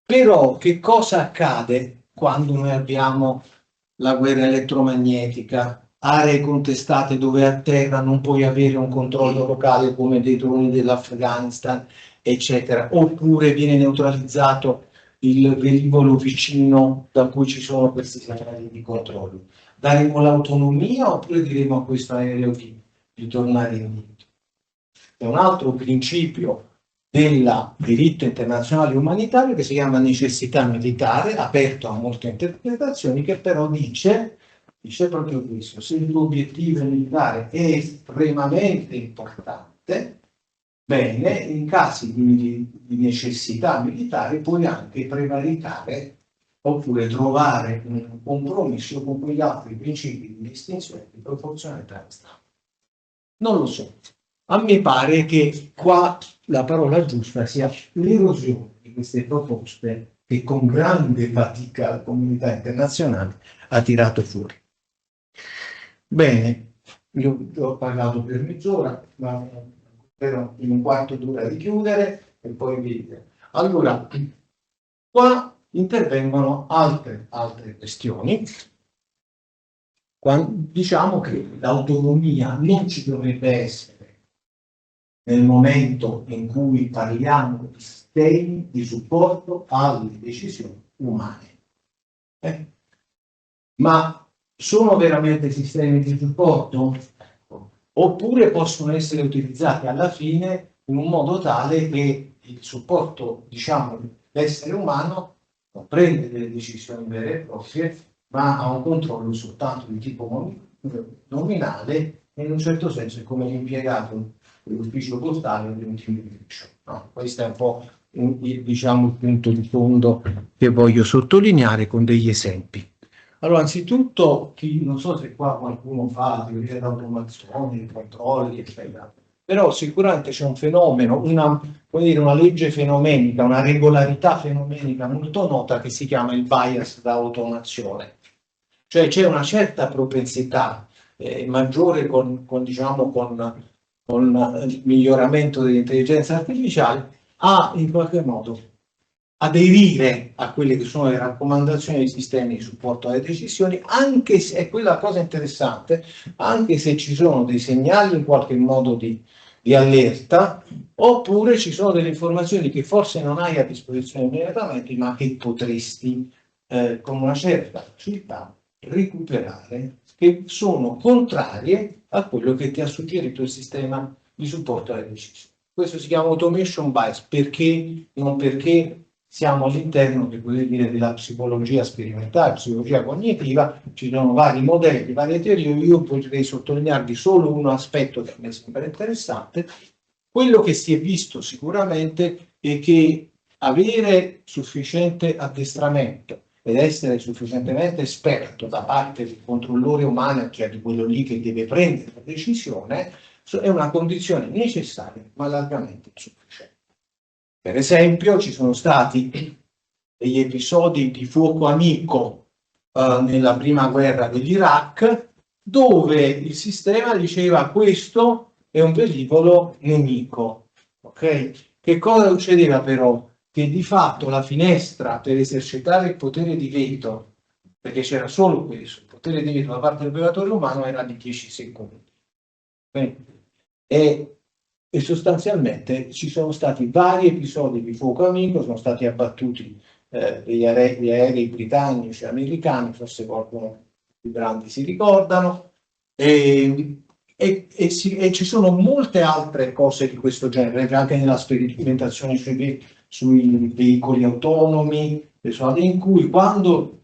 Però che cosa accade quando noi abbiamo la guerra elettromagnetica, aree contestate dove a terra non puoi avere un controllo locale come dei droni dell'Afghanistan, eccetera, oppure viene neutralizzato il velivolo vicino da cui ci sono questi segnali di controllo? Daremo l'autonomia oppure diremo a questo aereo di tornare indietro? È un altro principio del diritto internazionale umanitario che si chiama necessità militare, aperto a molte interpretazioni, che però dice proprio questo: se il tuo obiettivo militare è estremamente importante, bene, in casi di necessità militare puoi anche prevaricare oppure trovare un compromesso con quegli altri principi di distinzione di proporzionalità e Stato. Non lo so. A me pare che qua la parola giusta sia l'erosione di queste proposte che con grande fatica la comunità internazionale ha tirato fuori. Bene, io ho parlato per mezz'ora, ma spero in un quarto d'ora di chiudere e poi vedete. Allora, qua intervengono altre questioni. Diciamo che l'autonomia non ci dovrebbe essere nel momento in cui parliamo di sistemi di supporto alle decisioni umane. Ma sono veramente sistemi di supporto? Oppure possono essere utilizzati alla fine in un modo tale che il supporto, diciamo, dell'essere umano non prende delle decisioni vere e proprie, ma ha un controllo soltanto di tipo nominale e in un certo senso è come l'impiegato dell'ufficio postale o dell'ufficio. No? Questo è un po' diciamo, il punto di fondo che voglio sottolineare con degli esempi. Allora, anzitutto, non so se qua qualcuno fa teoria d'automazione, controlli, eccetera, però sicuramente c'è un fenomeno, una legge fenomenica, una regolarità fenomenica molto nota che si chiama il bias da automazione. Cioè c'è una certa propensità maggiore diciamo, con il miglioramento dell'intelligenza artificiale a in qualche modo aderire a quelle che sono le raccomandazioni dei sistemi di supporto alle decisioni, anche se è quella cosa interessante, anche se ci sono dei segnali in qualche modo di allerta, oppure ci sono delle informazioni che forse non hai a disposizione immediatamente, ma che potresti con una certa facilità recuperare, che sono contrarie a quello che ti ha suggerito il sistema di supporto alle decisioni. Questo si chiama automation bias, perché non perché siamo all'interno della psicologia sperimentale, psicologia cognitiva, ci sono vari modelli, varie teorie. Io potrei sottolinearvi solo un aspetto che a me sembra interessante. Quello che si è visto sicuramente è che avere sufficiente addestramento ed essere sufficientemente esperto da parte del controllore umano, cioè di quello lì che deve prendere la decisione, è una condizione necessaria ma largamente insufficiente. Per esempio, ci sono stati degli episodi di fuoco amico nella prima guerra dell'Iraq, dove il sistema diceva questo è un pericolo nemico. Okay? Che cosa succedeva però? Che di fatto la finestra per esercitare il potere di veto, perché c'era solo questo, il potere di veto da parte dell'operatore umano era di 10 secondi. Okay? E sostanzialmente ci sono stati vari episodi di fuoco amico, sono stati abbattuti degli aerei britannici e americani, forse qualcuno più grandi si ricordano, e ci sono molte altre cose di questo genere, anche nella sperimentazione sui veicoli autonomi, in cui quando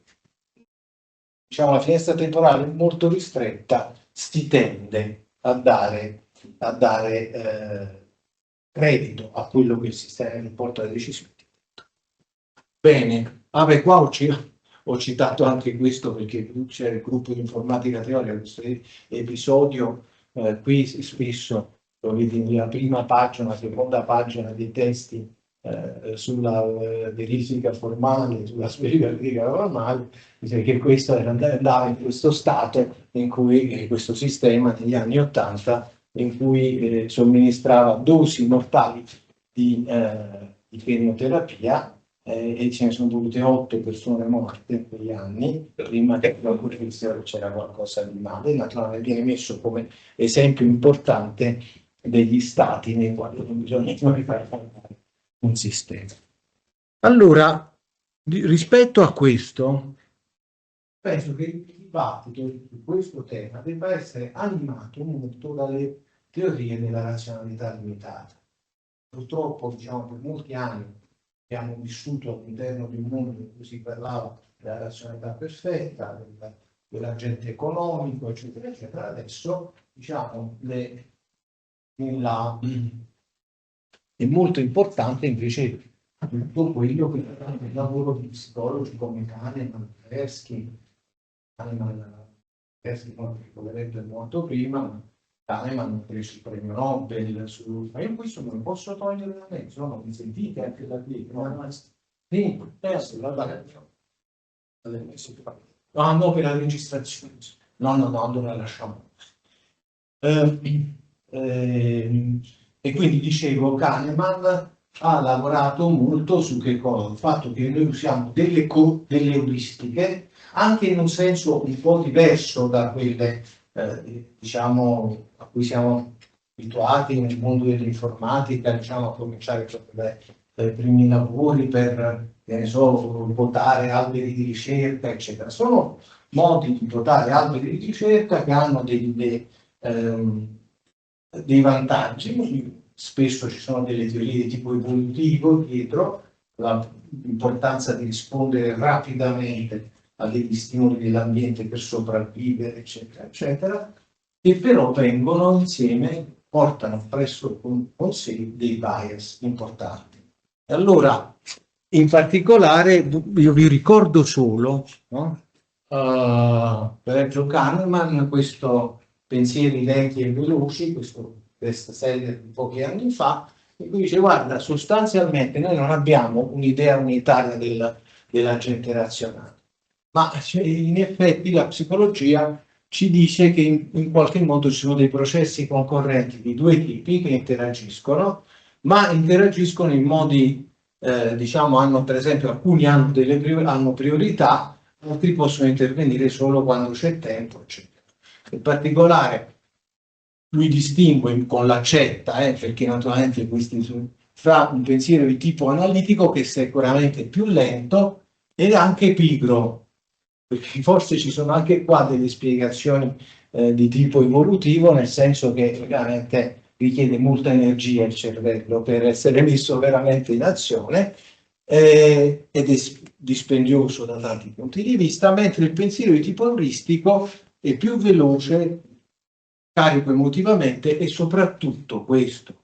diciamo, la finestra temporale è molto ristretta si tende a dare credito a quello che il sistema porta alle decisioni. Bene, qua ho citato anche questo perché c'è il gruppo di informatica teorica, questo episodio qui spesso lo vedi nella prima pagina, seconda pagina dei testi sulla verifica formale, sulla verifica formale, dice che questo andava in questo stato in cui questo sistema negli anni 80 in cui somministrava dosi mortali di chemioterapia e ce ne sono volute 8 persone morte in quegli anni prima che qualcuno dissero che c'era qualcosa di male. Naturalmente viene messo come esempio importante degli stati nei quali non bisogna fare un sistema. Allora, rispetto a questo, penso che il dibattito su questo tema debba essere animato molto dalle teorie della razionalità limitata. Purtroppo, diciamo, per molti anni abbiamo vissuto all'interno di un mondo in cui si parlava della razionalità perfetta, dell'agente economico, eccetera, eccetera. Adesso, diciamo, è molto importante invece tutto quello che è il lavoro di psicologi come Kahneman, Tversky, che molto prima, Kahneman ha preso il premio Nobel ma io questo non posso togliere da mezzo, no? Mi sentite anche da qui? No, sì, no, per la registrazione. No, allora lasciamo. E quindi dicevo, Kahneman ha lavorato molto su che cosa? Il fatto che noi usiamo delle euristiche anche in un senso un po' diverso da quelle diciamo a cui siamo abituati nel mondo dell'informatica, diciamo a cominciare proprio dai primi lavori per votare alberi di ricerca, eccetera. Sono modi di votare alberi di ricerca che hanno dei vantaggi. Spesso ci sono delle teorie di tipo evolutivo dietro, l'importanza di rispondere rapidamente a degli stimoli dell'ambiente per sopravvivere, eccetera, eccetera, che però vengono insieme, portano presso con sé dei bias importanti. E allora, in particolare, io vi ricordo solo, no? Per John Kahneman, questo Pensieri lenti e veloci, questo best seller di pochi anni fa, in cui dice, guarda, sostanzialmente noi non abbiamo un'idea unitaria dell'agente razionale. ma in effetti la psicologia ci dice che in qualche modo ci sono dei processi concorrenti di due tipi che interagiscono, ma interagiscono in modi, diciamo, hanno per esempio alcuni hanno priorità, altri possono intervenire solo quando c'è tempo, eccetera. In particolare lui distingue con l'accetta, perché naturalmente questi sono, fra un pensiero di tipo analitico che è sicuramente più lento ed anche pigro, perché forse ci sono anche qua delle spiegazioni di tipo evolutivo, nel senso che veramente richiede molta energia il cervello per essere messo veramente in azione ed è dispendioso da tanti punti di vista, mentre il pensiero di tipo euristico è più veloce, carico emotivamente e soprattutto questo,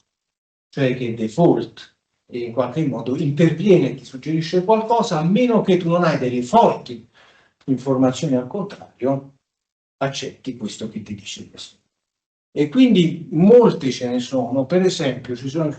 cioè che default in qualche modo interviene e ti suggerisce qualcosa, a meno che tu non hai delle forti informazioni al contrario, accetti questo che ti dice questo. E quindi molti ce ne sono, per esempio ci sono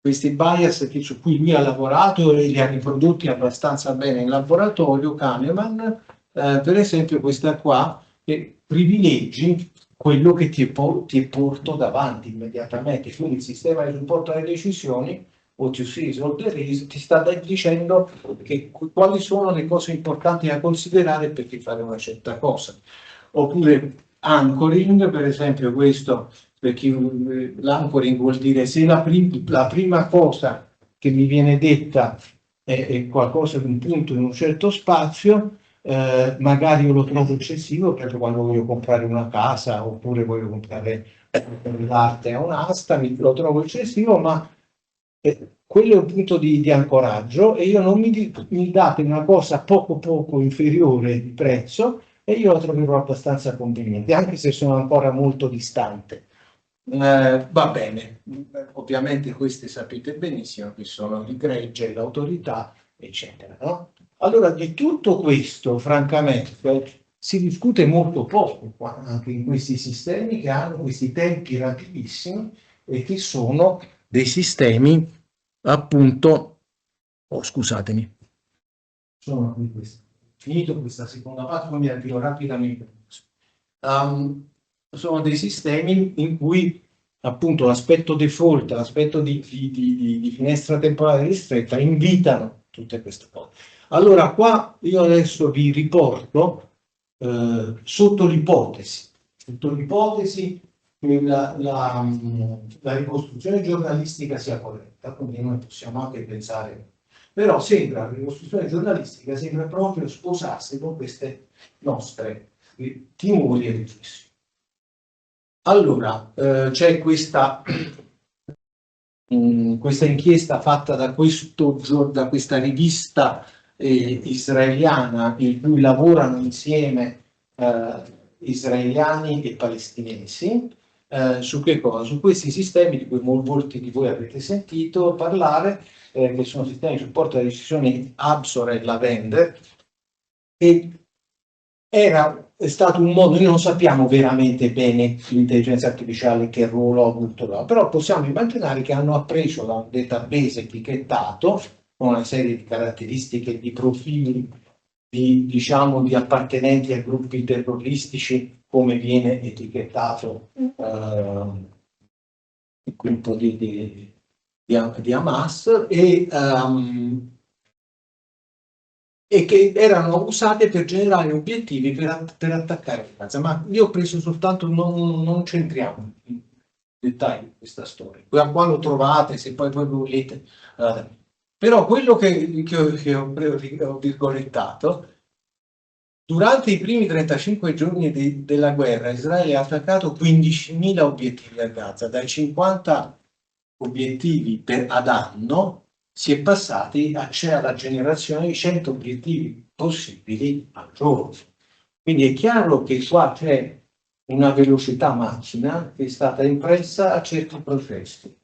questi bias su cui lui ha lavorato e li ha riprodotti abbastanza bene in laboratorio, Kahneman, per esempio questa qua, che privilegi quello che ti è porto davanti immediatamente, quindi il sistema di supporto alle decisioni what you see is all there is, ti sta dicendo quali sono le cose importanti da considerare per fare una certa cosa. Oppure anchoring, per esempio questo, perché l'anchoring vuol dire se la prima cosa che mi viene detta è qualcosa di un punto in un certo spazio, magari io lo trovo eccessivo perché quando voglio comprare una casa oppure voglio comprare l'arte a un'asta, lo trovo eccessivo, ma quello è un punto di ancoraggio e io non mi date una cosa poco inferiore di prezzo e io la troverò abbastanza conveniente, anche se sono ancora molto distante. Va bene, ovviamente queste sapete benissimo che sono il gregge, l'autorità, eccetera, no? Allora, di tutto questo, francamente, si discute molto poco anche in questi sistemi che hanno questi tempi rapidissimi e che sono dei sistemi, appunto, oh, scusatemi, sono qui finito questa seconda parte, quindi avvio rapidamente. Sono dei sistemi in cui appunto l'aspetto default, l'aspetto di finestra temporale ristretta invitano tutte queste cose. Allora qua io adesso vi riporto sotto l'ipotesi che la ricostruzione giornalistica sia corretta, quindi noi possiamo anche pensare, però sembra, la ricostruzione giornalistica sembra proprio sposarsi con queste nostre timori e riflessioni. Allora, c'è questa inchiesta fatta da questa rivista israeliana in cui lavorano insieme israeliani e palestinesi, su che cosa? Su questi sistemi di cui molti di voi avete sentito parlare, che sono sistemi di supporto alle decisioni Absor e Lavender, e è stato un modo, noi non sappiamo veramente bene l'intelligenza artificiale che ruolo ha avuto là, però possiamo immaginare che hanno appreso da un database etichettato con una serie di caratteristiche, di profili, diciamo, di appartenenti a gruppi terroristici, come viene etichettato il gruppo di Hamas, e che erano usate per generare obiettivi per attaccare Gaza. Ma io ho preso soltanto, non centriamo in dettagli questa storia. Qua lo trovate, se poi volete. Però quello che ho virgolettato, durante i primi 35 giorni della guerra, Israele ha attaccato 15.000 obiettivi a Gaza, dai 50 obiettivi ad anno si è passati alla generazione di 100 obiettivi possibili al giorno. Quindi è chiaro che qua c'è una velocità macchina che è stata impressa a certi processi.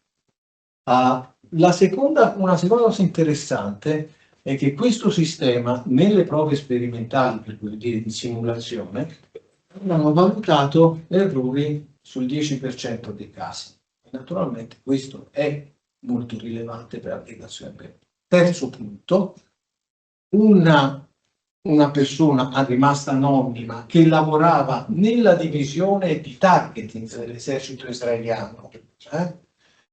Una seconda cosa interessante è che questo sistema, nelle prove sperimentali, per così dire, di simulazione, hanno valutato errori sul 10% dei casi. E naturalmente questo è molto rilevante per l'applicazione. Terzo punto, una una persona rimasta anonima che lavorava nella divisione di targeting dell'esercito israeliano,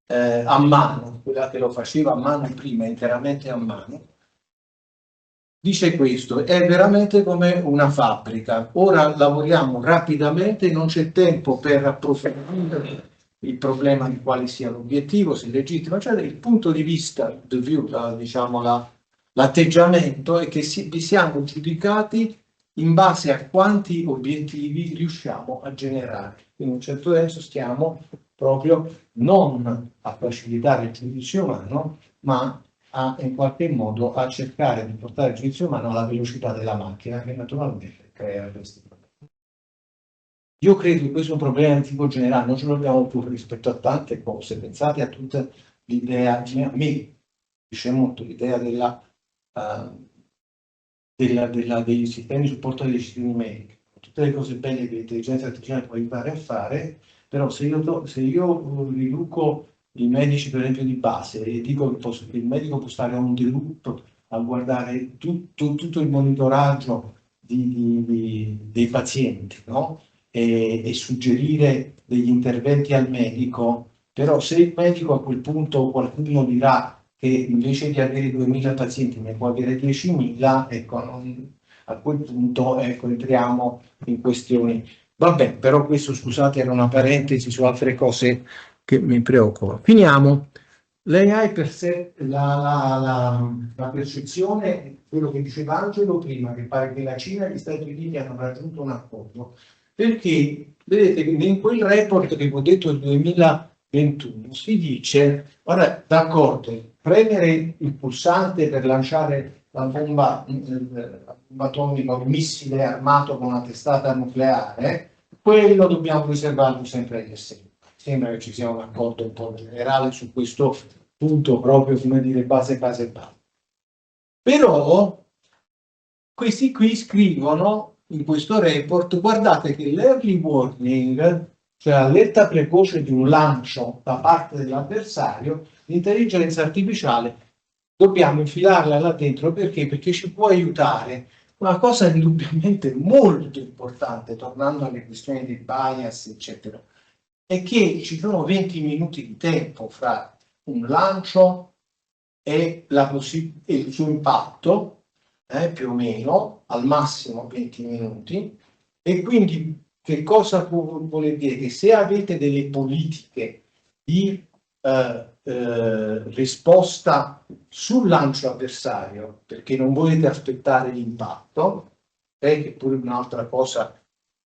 a mano, quella che lo faceva a mano prima, interamente a mano, dice questo: è veramente come una fabbrica, ora lavoriamo rapidamente, non c'è tempo per approfondire il problema di quale sia l'obiettivo, se è legittimo, cioè il punto di vista, diciamo l'atteggiamento è che vi siamo giudicati in base a quanti obiettivi riusciamo a generare. In un certo senso stiamo proprio non a facilitare il giudizio umano, ma in qualche modo a cercare di portare il giudizio umano alla velocità della macchina, che naturalmente crea questi problemi. Io credo che questo è un problema di tipo generale, non ce l'abbiamo più rispetto a tante cose. Pensate a tutta l'idea, a me dice molto l'idea dei sistemi di supporto alle decisioni mediche, tutte le cose belle che l'intelligenza artificiale può aiutare a fare, però se io riduco i medici per esempio di base e dico che il medico può stare on the loop a guardare tutto il monitoraggio dei pazienti, no? E suggerire degli interventi al medico, però se il medico a quel punto qualcuno dirà che invece di avere 2000 pazienti ne può avere 10.000, ecco, a quel punto ecco, entriamo in questioni. Vabbè, però questo, scusate, era una parentesi su altre cose che mi preoccupano. Finiamo. L'AI per sé, la percezione, quello che diceva Angelo prima, che pare che la Cina e gli Stati Uniti hanno raggiunto un accordo, perché vedete in quel report che vi ho detto del 2021 si dice, guarda, d'accordo, premere il pulsante per lanciare la bomba atomica o il missile armato con una testata nucleare, quello dobbiamo riservarlo sempre agli esseri. Sembra che ci sia un accordo un po' generale su questo punto, proprio come dire base. Però questi qui scrivono in questo report, guardate che l'early warning, cioè l'allerta precoce di un lancio da parte dell'avversario, l'intelligenza artificiale dobbiamo infilarla là dentro perché ci può aiutare. Una cosa indubbiamente molto importante, tornando alle questioni di bias, eccetera, è che ci sono 20 minuti di tempo fra un lancio e il suo impatto, più o meno, al massimo 20 minuti, e quindi che cosa vuol dire? Che se avete delle politiche di risposta sul lancio avversario, perché non volete aspettare l'impatto, che è pure un'altra cosa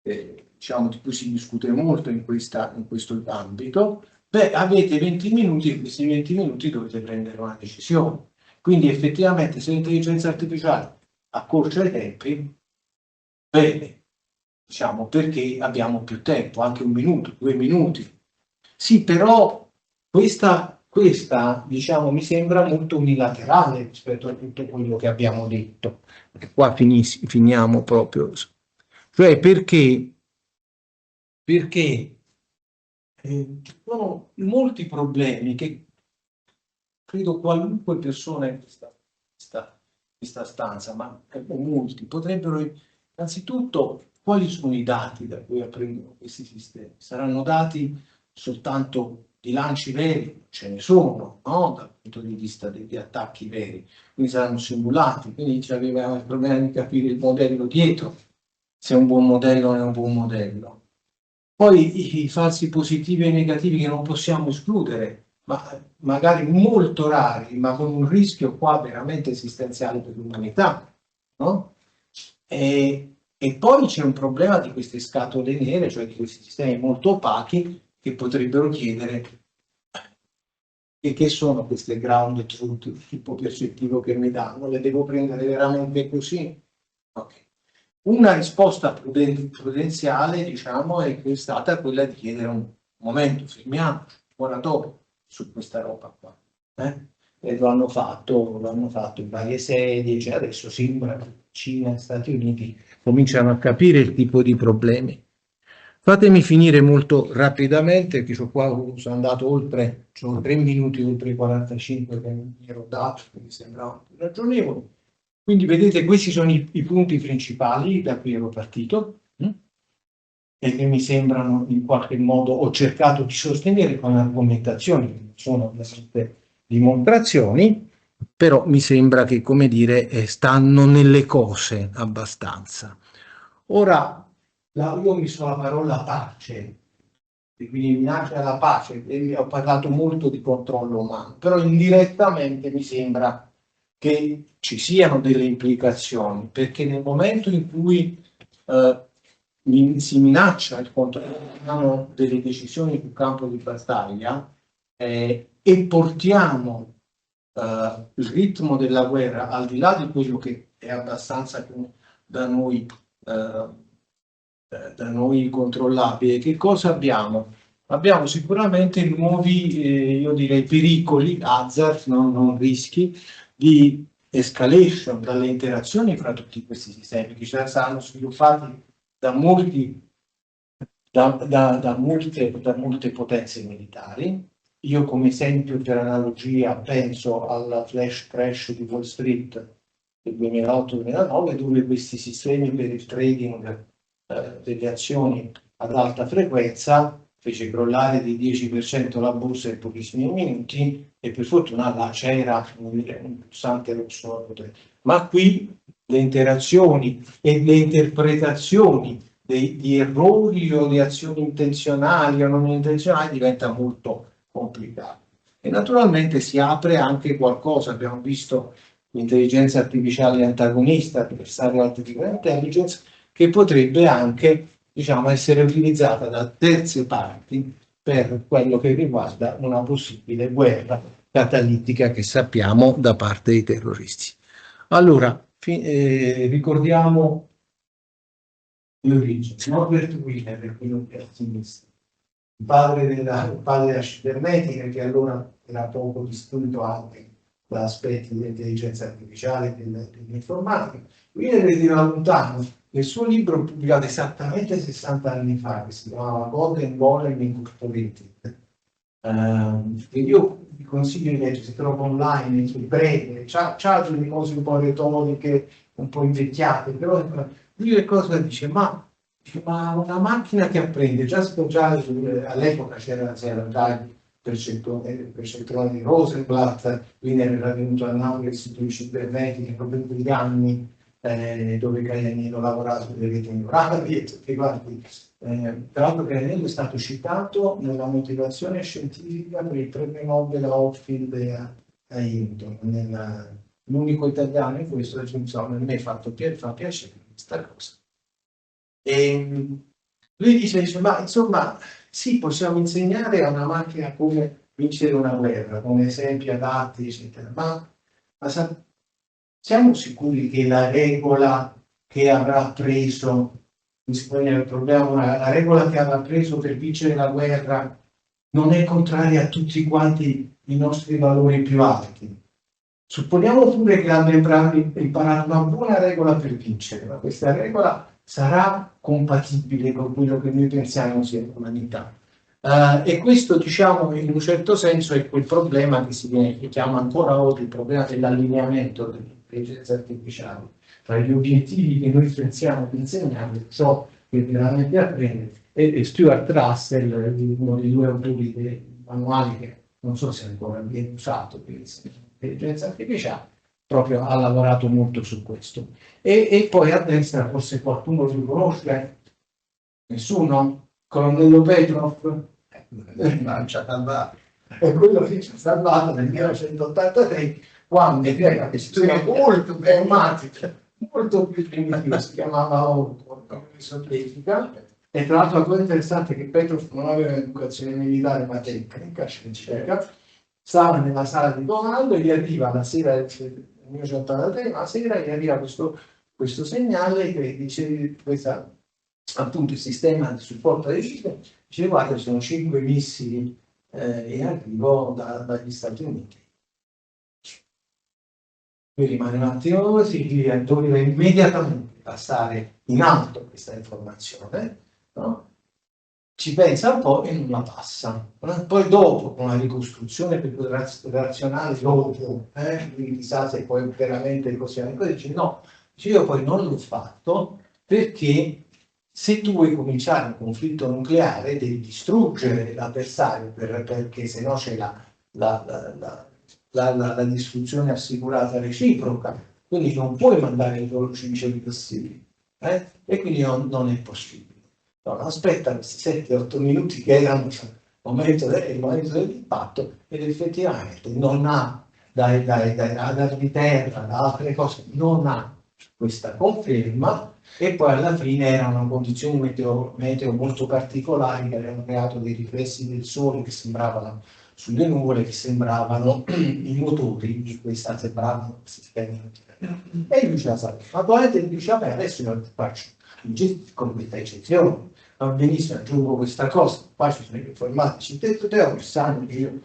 diciamo, di cui si discute molto in questo ambito, beh, avete 20 minuti e questi 20 minuti dovete prendere una decisione. Quindi effettivamente se l'intelligenza artificiale accorcia i tempi, bene, diciamo, perché abbiamo più tempo, anche 1 minuto, 2 minuti. Sì, però questa diciamo, mi sembra molto unilaterale rispetto a tutto quello che abbiamo detto. E qua finiamo proprio. Cioè perché ci sono molti problemi che credo qualunque persona in questa stanza, ma molti, potrebbero innanzitutto quali sono i dati da cui apprendono questi sistemi? Saranno dati soltanto di lanci veri, ce ne sono, no? Dal punto di vista degli attacchi veri, quindi saranno simulati, quindi ci aveva il problema di capire il modello dietro, se è un buon modello o non è un buon modello. Poi i falsi positivi e negativi che non possiamo escludere, ma magari molto rari, ma con un rischio qua veramente esistenziale per l'umanità, no? E poi c'è un problema di queste scatole nere, cioè di questi sistemi molto opachi che potrebbero chiedere che sono queste ground truth, il tipo percettivo che mi danno, le devo prendere veramente così? Ok. Una risposta prudenziale, diciamo, è stata quella di chiedere un momento, fermiamoci, moratorio su questa roba qua. E lo hanno fatto in varie sedi, cioè adesso sembra che Cina e Stati Uniti cominciano a capire il tipo di problemi. Fatemi finire molto rapidamente, perché sono andato oltre, sono 3 minuti oltre i 45 che mi ero dato, che mi sembrava ragionevole. Quindi vedete, questi sono i punti principali da cui ero partito e che mi sembrano in qualche modo, ho cercato di sostenere con argomentazioni, che non sono ovviamente dimostrazioni, però mi sembra che, come dire, stanno nelle cose abbastanza. Ora, io ho messo la parola pace, e quindi minaccia alla pace, e ho parlato molto di controllo umano, però indirettamente mi sembra che ci siano delle implicazioni, perché nel momento in cui si minaccia il controllo umano delle decisioni sul campo di battaglia e portiamo il ritmo della guerra al di là di quello che è abbastanza da noi, da noi controllabile, che cosa abbiamo? Abbiamo sicuramente nuovi, io direi, pericoli, hazard, non rischi, di escalation dalle interazioni fra tutti questi sistemi che saranno sviluppati da molte potenze militari. Io come esempio per analogia penso al flash crash di Wall Street del 2008-2009, dove questi sistemi per il trading delle azioni ad alta frequenza fece crollare di 10% la borsa in pochissimi minuti e per fortuna là c'era un pulsante rosso. Ma qui le interazioni e le interpretazioni di errori o di azioni intenzionali o non intenzionali diventa molto complicato. E naturalmente si apre anche qualcosa, abbiamo visto l'intelligenza artificiale antagonista, avversario artificial intelligence, che potrebbe anche, diciamo, essere utilizzata da terze parti per quello che riguarda una possibile guerra catalitica che sappiamo da parte dei terroristi. Allora, ricordiamo le origini. Norbert Wiener è quello che è a sinistra, il padre della cibernetica, che allora era poco distinto anche da aspetti dell'intelligenza artificiale e dell'informatica. Wiener vedeva lontano. Nel suo libro pubblicato esattamente 60 anni fa, che si chiamava Golden Golem Incorporated, io vi consiglio di leggere, si trova online, sul breve, c'ha delle cose un po' retoriche, un po' invecchiate, però lui che cosa dice? Ma una macchina che apprende, già all'epoca c'era già il percentuale di Rosenblatt, quindi era venuto all'Analisi di cibernetiche proprio in quegli anni, dove Caianello lavorava sulle reti neurali e tutti quanti. Tra l'altro Caianello è stato citato nella motivazione scientifica per il premio Nobel a Hopfield e a Hinton, l'unico italiano in questo, insomma, a me fa piacere questa cosa. E lui dice, ma insomma, sì, possiamo insegnare a una macchina come vincere una guerra, con esempi adatti, eccetera, ma siamo sicuri che la regola che avrà preso, il problema, la regola che avrà preso per vincere la guerra non è contraria a tutti quanti i nostri valori più alti? Supponiamo pure che abbia imparato una buona regola per vincere, ma questa regola sarà compatibile con quello che noi pensiamo sia l'umanità. E questo, diciamo, in un certo senso è quel problema che si chiama ancora oggi il problema dell'allineamento dell'intelligenza artificiale tra gli obiettivi che noi pensiamo di insegnare, ciò che veramente apprende. E Stuart Russell, uno dei due autori dei manuali che non so se ancora viene usato per l'intelligenza artificiale, proprio ha lavorato molto su questo. E poi a destra, forse qualcuno lo conosce? Nessuno? Colonnello Petrov? Ci ha salvato. È quello che ci ha salvato nel 1983, quando era una storia molto pragmatica, molto più primitiva, si chiamava Orco, come esoterica. E tra l'altro la cosa interessante è che Petrov non aveva un'educazione militare ma tecnica, scientifica, stava nella sala di comando e gli arriva la sera del 1983, la sera gli arriva questo segnale che dice, appunto il sistema di supporto alle città, dice guarda, ci sono 5 missili in arrivo dagli Stati Uniti. Lui rimane un attimo così, doveva immediatamente passare in alto questa informazione, no? ci pensa un po' e non la passa. Poi dopo, con la ricostruzione più razionale, dopo, quindi sa se poi veramente così, poi dice no, io poi non l'ho fatto perché se tu vuoi cominciare un conflitto nucleare devi distruggere l'avversario perché se no c'è la distruzione assicurata reciproca, quindi non puoi mandare i loro cingeli passivi, e quindi non è possibile. No, aspetta questi 7-8 minuti che erano il momento dell'impatto ed effettivamente non ha dai radar di terra, da altre cose, non ha questa conferma e poi alla fine erano condizioni meteo molto particolari che avevano creato dei riflessi del sole che sembravano sulle nuvole, che sembravano i motori di questa, sembravano sistemi. E lui ce la sa. Attualmente lui dice, vabbè, adesso io faccio con questa eccezione, va benissimo, aggiungo questa cosa, qua ci sono gli informatici teorici, sanno che io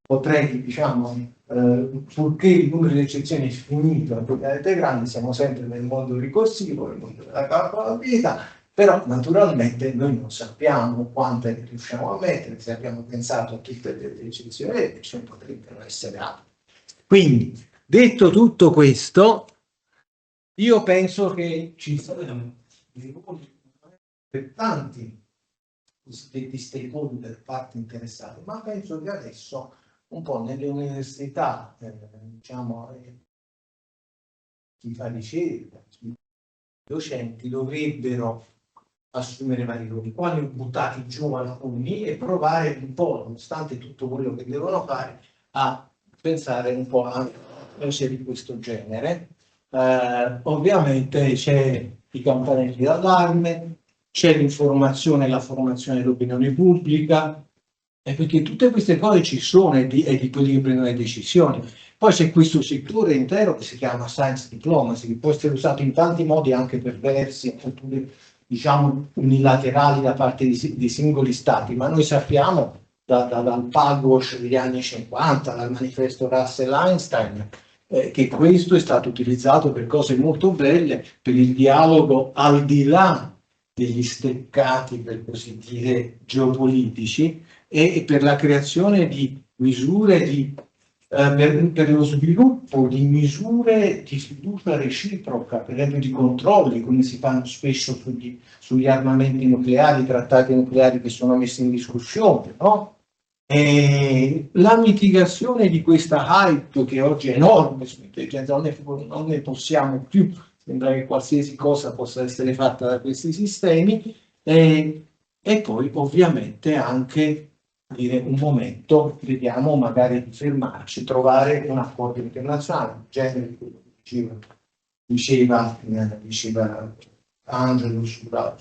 potrei, diciamo, purché il numero di eccezioni è finito, la probabilità grande, siamo sempre nel mondo ricorsivo, nel mondo della calcolabilità, però naturalmente noi non sappiamo quante ne riusciamo a mettere, se abbiamo pensato a tutte le eccezioni, ce ne potrebbero essere altre. Quindi, detto tutto questo, io penso che ci siano per tanti cosiddetti stakeholder, parti interessate, ma penso che adesso un po' nelle università, diciamo, chi fa ricerca, i docenti dovrebbero assumere vari ruoli, quali ho buttati giù alcuni e provare un po', nonostante tutto quello che devono fare, a pensare un po' a cose di questo genere. Ovviamente c'è i campanelli d'allarme, c'è l'informazione e la formazione dell'opinione pubblica, perché tutte queste cose ci sono e di quelli che prendono le decisioni. Poi c'è questo settore intero che si chiama science diplomacy, che può essere usato in tanti modi anche perversi, diciamo unilaterali da parte di singoli stati, ma noi sappiamo dal Pugwash degli anni 50, dal manifesto Russell-Einstein, che questo è stato utilizzato per cose molto belle, per il dialogo al di là degli steccati, per così dire, geopolitici e per la creazione di misure per lo sviluppo di misure di fiducia reciproca, per esempio di controlli, come si fanno spesso sugli armamenti nucleari, trattati nucleari che sono messi in discussione, no? E la mitigazione di questa hype che oggi è enorme sull'intelligenza, non ne possiamo più, sembra che qualsiasi cosa possa essere fatta da questi sistemi, e poi ovviamente anche dire un momento, vediamo magari di fermarci, trovare un accordo internazionale, in genere quello che diceva Angelo sulla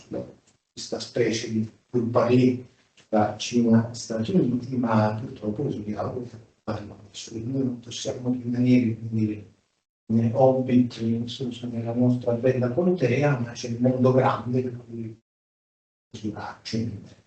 questa specie di pari tra Cina e Stati Uniti, ma purtroppo bisogna noi non possiamo rimanere come hobbit nella nostra bella contea, ma c'è il mondo grande per cui misurarci.